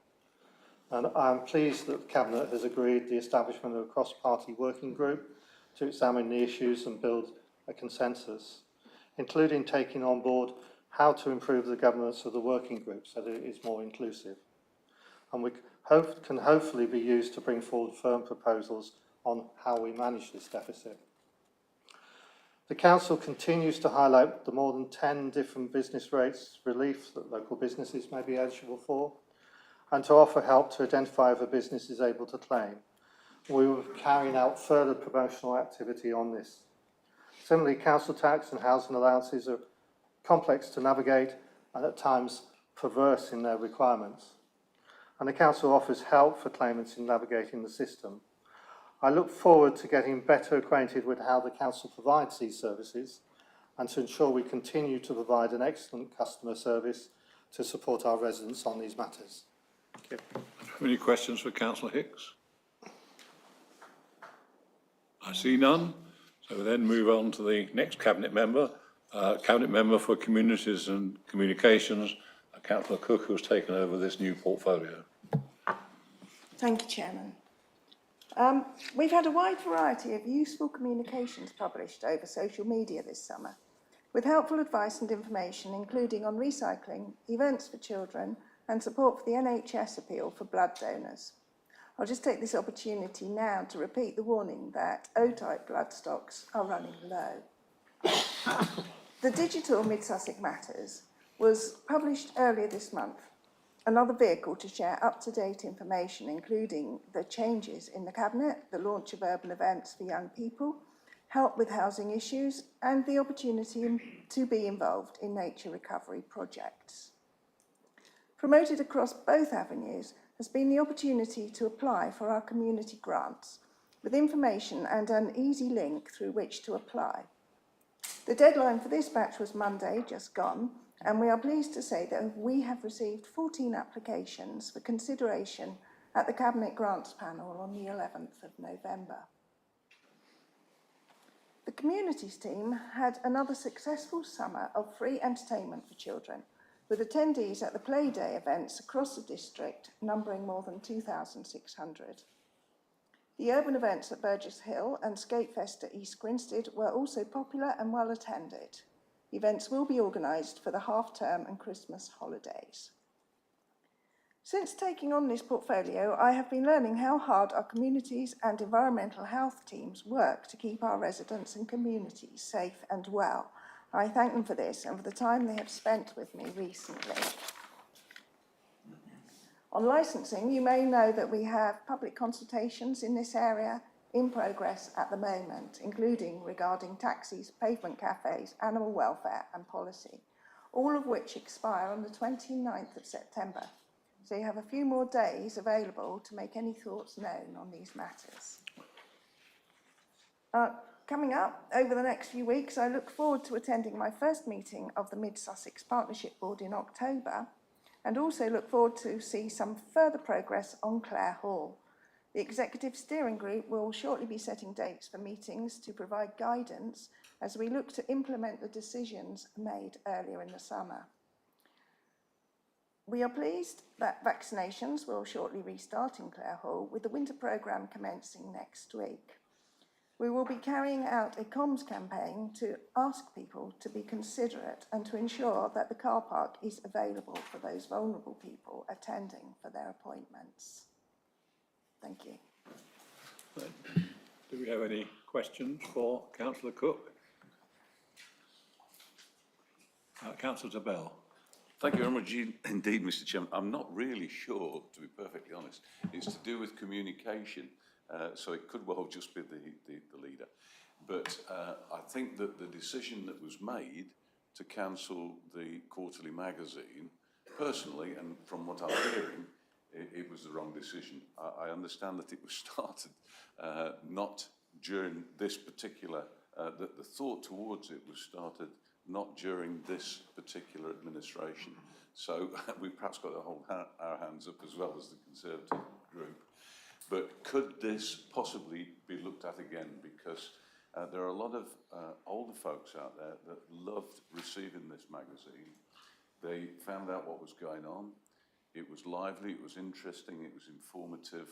And I am pleased that the Cabinet has agreed the establishment of a cross-party working group to examine the issues and build a consensus, including taking on board how to improve the governance of the working group so that it is more inclusive. And we can hopefully be used to bring forward firm proposals on how we manage this deficit. The Council continues to highlight the more than 10 different business rates relief that local businesses may be eligible for, and to offer help to identify if a business is able to claim. We will be carrying out further promotional activity on this. Similarly, council tax and housing allowances are complex to navigate and at times perverse in their requirements. And the Council offers help for claimants in navigating the system. I look forward to getting better acquainted with how the Council provides these services and to ensure we continue to provide an excellent customer service to support our residents on these matters. Thank you. Any questions for Councillor Hicks? I see none. So we then move on to the next Cabinet Member Cabinet Member for Communities and Communications, Councillor Cook, who has taken over this new portfolio. Thank you, Chairman. We've had a wide variety of useful communications published over social media this summer, with helpful advice and information, including on recycling, events for children, and support for the NHS appeal for blood donors. I'll just take this opportunity now to repeat the warning that O-type blood stocks are running low. The digital Mid-Sussex Matters was published earlier this month, another vehicle to share up-to-date information, including the changes in the Cabinet, the launch of urban events for young people, help with housing issues, and the opportunity to be involved in nature recovery projects. Promoted across both avenues has been the opportunity to apply for our community grants, with information and an easy link through which to apply. The deadline for this batch was Monday, just gone, and we are pleased to say that we have received 14 applications for consideration at the Cabinet Grants Panel on the 11th of November. The Communities team had another successful summer of free entertainment for children, with attendees at the Play Day events across the district numbering more than 2,600. The urban events at Burgess Hill and Skatefest at East Grinstead were also popular and well attended. Events will be organised for the half-term and Christmas holidays. Since taking on this portfolio, I have been learning how hard our communities and environmental health teams work to keep our residents and communities safe and well. I thank them for this and for the time they have spent with me recently. On licensing, you may know that we have public consultations in this area in progress at the moment, including regarding taxis, pavement cafes, animal welfare and policy, all of which expire on the 29th of September. So you have a few more days available to make any thoughts known on these matters. Coming up over the next few weeks, I look forward to attending my first meeting of the Mid-Sussex Partnership Board in October, and also look forward to see some further progress on Clare Hall. The Executive Steering Group will shortly be setting dates for meetings to provide guidance as we look to implement the decisions made earlier in the summer. We are pleased that vaccinations will shortly restart in Clare Hall, with the winter programme commencing next week. We will be carrying out a comms campaign to ask people to be considerate and to ensure that the car park is available for those vulnerable people attending for their appointments. Thank you. Do we have any questions for Councillor Cook? Councillor Bell. Thank you very much indeed, Mr. Chairman. I'm not really sure, to be perfectly honest. It's to do with communication, so it could well just be the leader. But I think that the decision that was made to cancel the quarterly magazine, personally, and from what I'm hearing, it was the wrong decision. I understand that it was started not during this particular, that the thought towards it was started not during this particular administration. So we've perhaps got to hold our hands up as well as the Conservative group. But could this possibly be looked at again? Because there are a lot of older folks out there that loved receiving this magazine. They found out what was going on. It was lively, it was interesting, it was informative,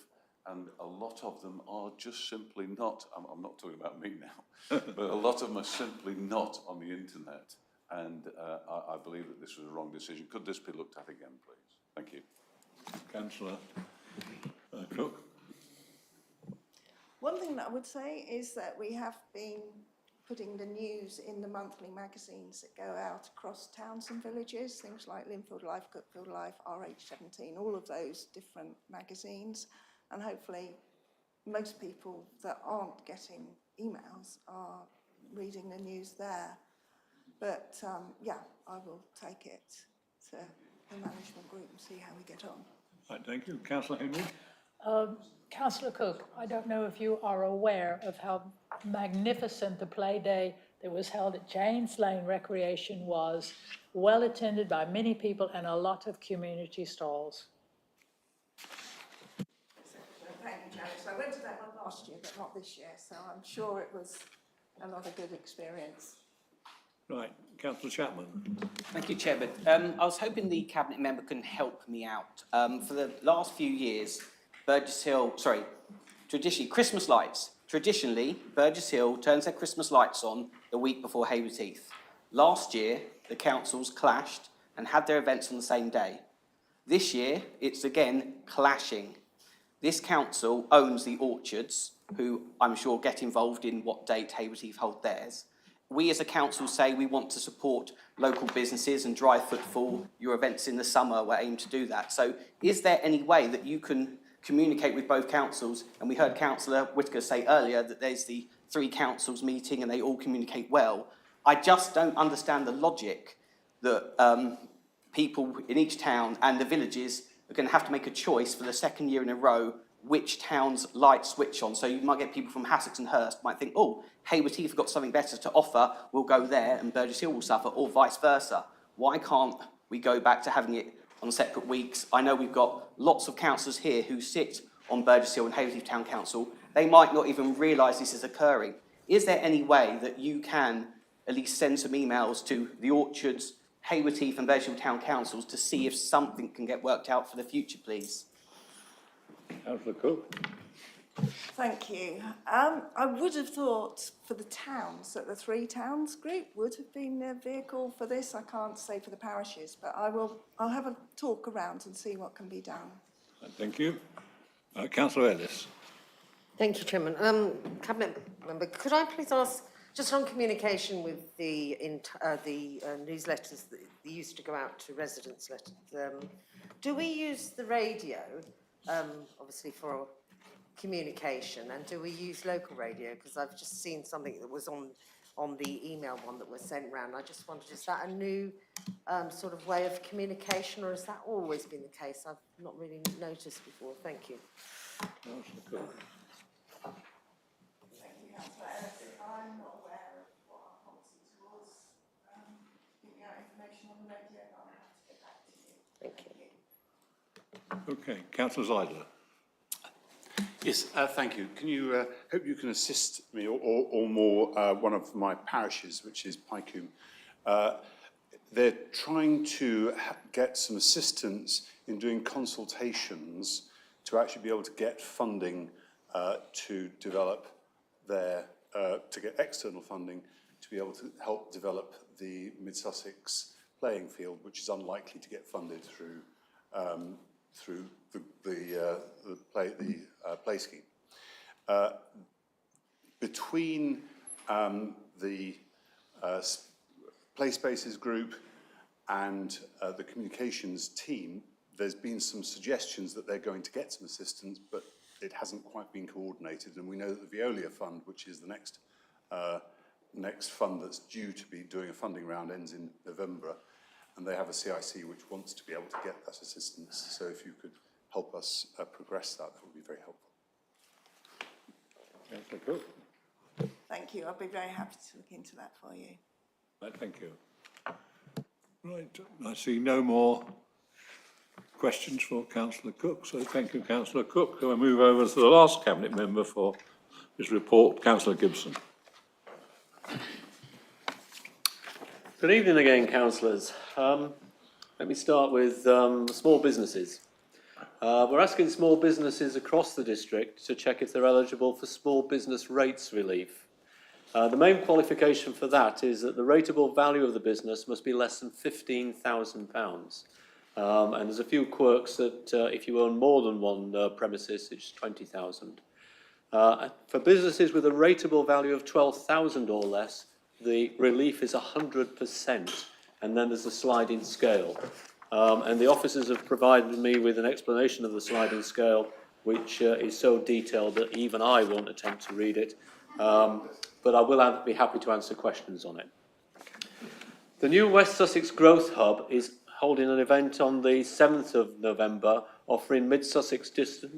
and a lot of them are just simply not, I'm not talking about me now, but a lot of them are simply not on the internet, and I believe that this was a wrong decision. Could this be looked at again, please? Thank you. Councillor Cook. One thing that I would say is that we have been putting the news in the monthly magazines that go out across towns and villages, things like Linfield Life, Cookfield Life, RH17, all of those different magazines. And hopefully most people that aren't getting emails are reading the news there. But yeah, I will take it to the management group and see how we get on. Right, thank you. Councillor Henry. Councillor Cook, I don't know if you are aware of how magnificent the play day that was held at Janes Lane Recreation was, well attended by many people and a lot of community stalls. Thank you, Janice. I went to that one last year, but not this year, so I'm sure it was a lot of good experience. Right, Councillor Chapman. Thank you, Chairman. I was hoping the Cabinet member can help me out. For the last few years, traditionally, Christmas lights. Traditionally, Burgess Hill turns their Christmas lights on the week before Hayward Heath. Last year, the councils clashed and had their events on the same day. This year, it's again clashing. This council owns the orchards, who I'm sure get involved in what date Hayward Heath hold theirs. We as a council say we want to support local businesses and drive footfall. Your events in the summer will aim to do that. So is there any way that you can communicate with both councils? And we heard Councillor Whitaker say earlier that there's the 3 councils meeting and they all communicate well. I just don't understand the logic that people in each town and the villages are going to have to make a choice for the second year in a row which town's lights switch on. So you might get people from Sussex and Hurst might think, oh, Hayward Heath have got something better to offer, we'll go there, and Burgess Hill will suffer, or vice versa. Why can't we go back to having it on separate weeks? I know we've got lots of councillors here who sit on Burgess Hill and Hayward Heath Town Council. They might not even realise this is occurring. Is there any way that you can at least send some emails to the Orchards, Hayward Heath and Burgess Hill Town Councils to see if something can get worked out for the future, please? Councillor Cook. Thank you. I would have thought for the towns that the 3 towns group would have been a vehicle for this. I can't say for the parishes, but I'll have a talk around and see what can be done. Thank you. Councillor Ellis. Thank you, Chairman. Cabinet member, could I please ask, just on communication with the newsletters that used to go out to residents, do we use the radio, obviously for communication, and do we use local radio? Because I've just seen something that was on the email one that was sent round. I just wondered, is that a new sort of way of communication, or has that always been the case? I've not really noticed before. Thank you. I'm not aware of what our policy towards giving out information on the radio, but I'll have to get back to you. Thank you. Okay, Councillor Zeidler. Yes, thank you. Can you, hope you can assist me or more, one of my parishes, which is Pycombe. They're trying to get some assistance in doing consultations to actually be able to get funding to develop their, to get external funding to be able to help develop the Mid-Sussex playing field, which is unlikely to get funded through the play scheme. Between the Play Spaces group and the communications team, there's been some suggestions that they're going to get some assistance, but it hasn't quite been coordinated. And we know that the Veolia Fund, which is the next fund that's due to be doing a funding round, ends in November, and they have a CIC which wants to be able to get that assistance. So if you could help us progress that, that would be very helpful. Councillor Cook. Thank you. I'll be very happy to look into that for you. Right, thank you. Right, I see no more questions for Councillor Cook, so thank you, Councillor Cook. We'll move over to the last Cabinet member for his report, Councillor Gibson. Good evening again, councillors. Let me start with small businesses. We're asking small businesses across the district to check if they're eligible for small business rates relief. The main qualification for that is that the rateable value of the business must be less than £15,000. And there's a few quirks that if you own more than one premises, it's 20,000. For businesses with a rateable value of 12,000 or less, the relief is 100%, and then there's a sliding scale. And the officers have provided me with an explanation of the sliding scale, which is so detailed that even I won't attempt to read it, but I will be happy to answer questions on it. The new West Sussex Growth Hub is holding an event on the 7th of November, offering Mid-Sussex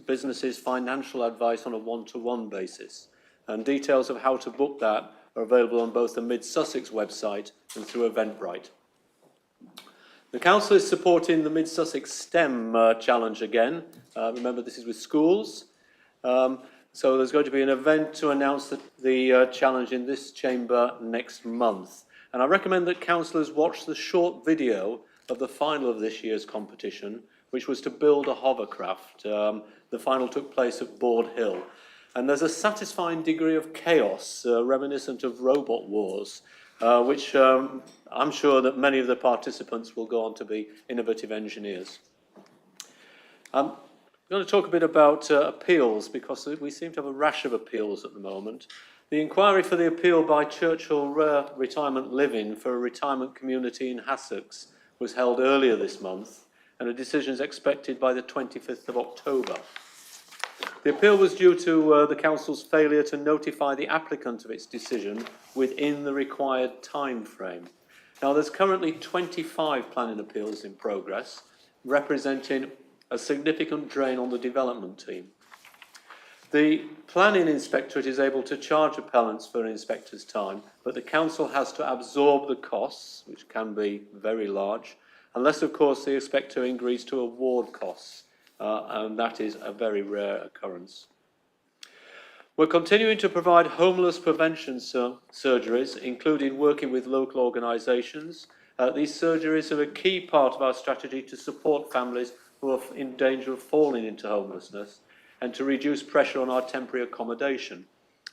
businesses financial advice on a one-to-one basis. And details of how to book that are available on both the Mid-Sussex website and through Eventbrite. The Council is supporting the Mid-Sussex STEM challenge again. Remember, this is with schools. So there's going to be an event to announce the challenge in this chamber next month. And I recommend that councillors watch the short video of the final of this year's competition, which was to build a hovercraft. The final took place at Board Hill. And there's a satisfying degree of chaos, reminiscent of Robot Wars, which I'm sure that many of the participants will go on to be innovative engineers. I'm going to talk a bit about appeals, because we seem to have a rash of appeals at the moment. The inquiry for the appeal by Churchill Retirement Living for a retirement community in Sussex was held earlier this month, and a decision is expected by the 25th of October. The appeal was due to the Council's failure to notify the applicant of its decision within the required time frame. Now, there's currently 25 planning appeals in progress, representing a significant drain on the development team. The planning inspectorate is able to charge appellants for an inspector's time, but the council has to absorb the costs, which can be very large, unless, of course, the inspector agrees to award costs, and that is a very rare occurrence. We're continuing to provide homeless prevention surgeries, including working with local organisations. These surgeries are a key part of our strategy to support families who are in danger of falling into homelessness, and to reduce pressure on our temporary accommodation.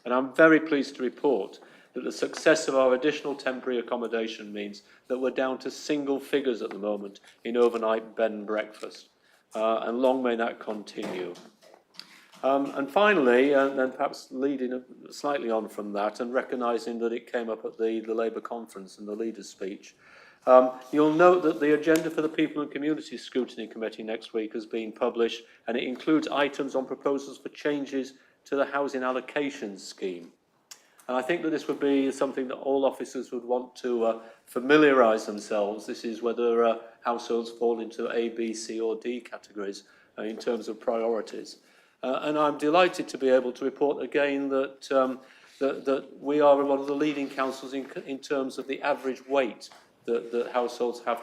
And I'm very pleased to report that the success of our additional temporary accommodation means that we're down to single figures at the moment in overnight bed and breakfast. And long may that continue. And finally, and perhaps leading slightly on from that, and recognising that it came up at the Labour conference and the leader's speech, you'll note that the agenda for the People and Community Scrutiny Committee next week has been published, and it includes items on proposals for changes to the housing allocation scheme. And I think that this would be something that all officers would want to familiarise themselves. This is whether households fall into A, B, C or D categories in terms of priorities. And I'm delighted to be able to report again that, that we are one of the leading councils in terms of the average wait that households have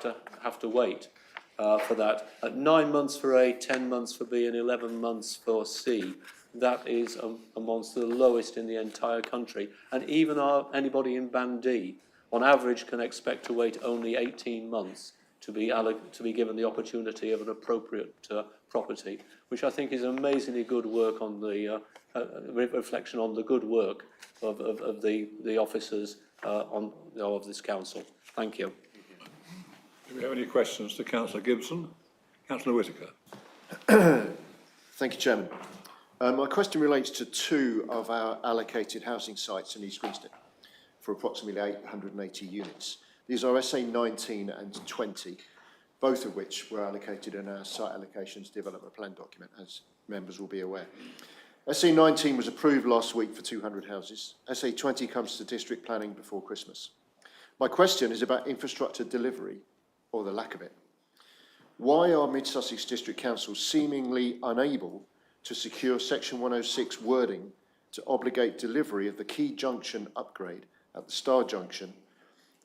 to wait for that. At 9 months for A, 10 months for B and 11 months for C. That is amongst the lowest in the entire country. And even anybody in Band D, on average, can expect to wait only 18 months to be given the opportunity of an appropriate property, which I think is amazingly good work on the reflection on the good work of the officers of this council. Thank you. Do we have any questions to Councillor Gibson? Councillor Whitaker. Thank you, Chairman. My question relates to two of our allocated housing sites in East Grinstead for approximately 880 units. These are SA 19 and 20, both of which were allocated in our site allocations development plan document, as members will be aware. SA 19 was approved last week for 200 houses. SA 20 comes to district planning before Christmas. My question is about infrastructure delivery, or the lack of it. Why are Mid-Sussex District Council seemingly unable to secure Section 106 wording to obligate delivery of the key junction upgrade at the Star Junction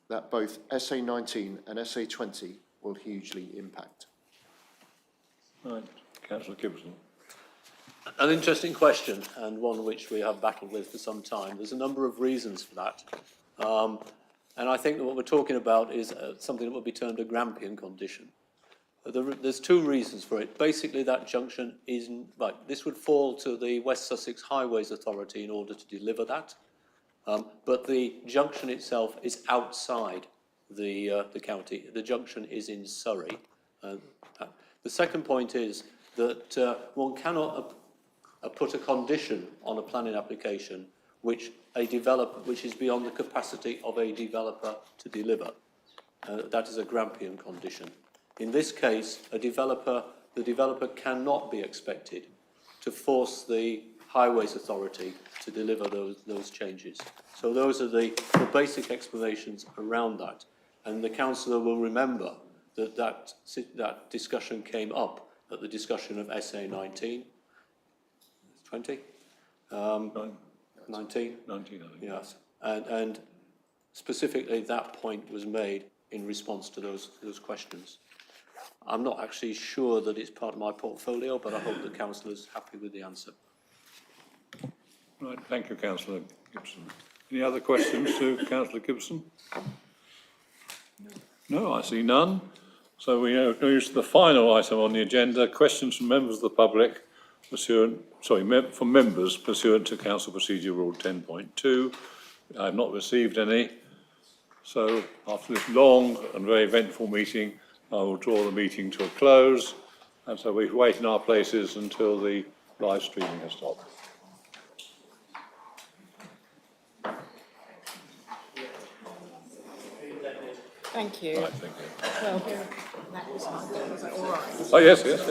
that both SA 19 and SA 20 will hugely impact? Right, Councillor Gibson. An interesting question, and one which we have battled with for some time. There's a number of reasons for that. And I think that what we're talking about is something that would be termed a Grampian condition. There's two reasons for it. Basically, that junction isn't, right, this would fall to the West Sussex Highways Authority in order to deliver that. But the junction itself is outside the county. The junction is in Surrey. The second point is that one cannot put a condition on a planning application which is beyond the capacity of a developer to deliver. That is a Grampian condition. In this case, the developer cannot be expected to force the Highways Authority to deliver those changes. So those are the basic explanations around that. And the councillor will remember that discussion came up at the discussion of SA 19, 20? 19? 19, I think. Yes. And specifically that point was made in response to those questions. I'm not actually sure that it's part of my portfolio, but I hope the councillor's happy with the answer. Right, thank you, Councillor Gibson. Any other questions to Councillor Gibson? No, I see none. So we now move to the final item on the agenda, questions from members of the public from members pursuant to Council Procedure Rule 10.2. I have not received any. So after this long and very eventful meeting, I will draw the meeting to a close. And so we wait in our places until the live streaming has stopped. Thank you. Right, thank you. Well, that was all right. Oh, yes, yes, yes.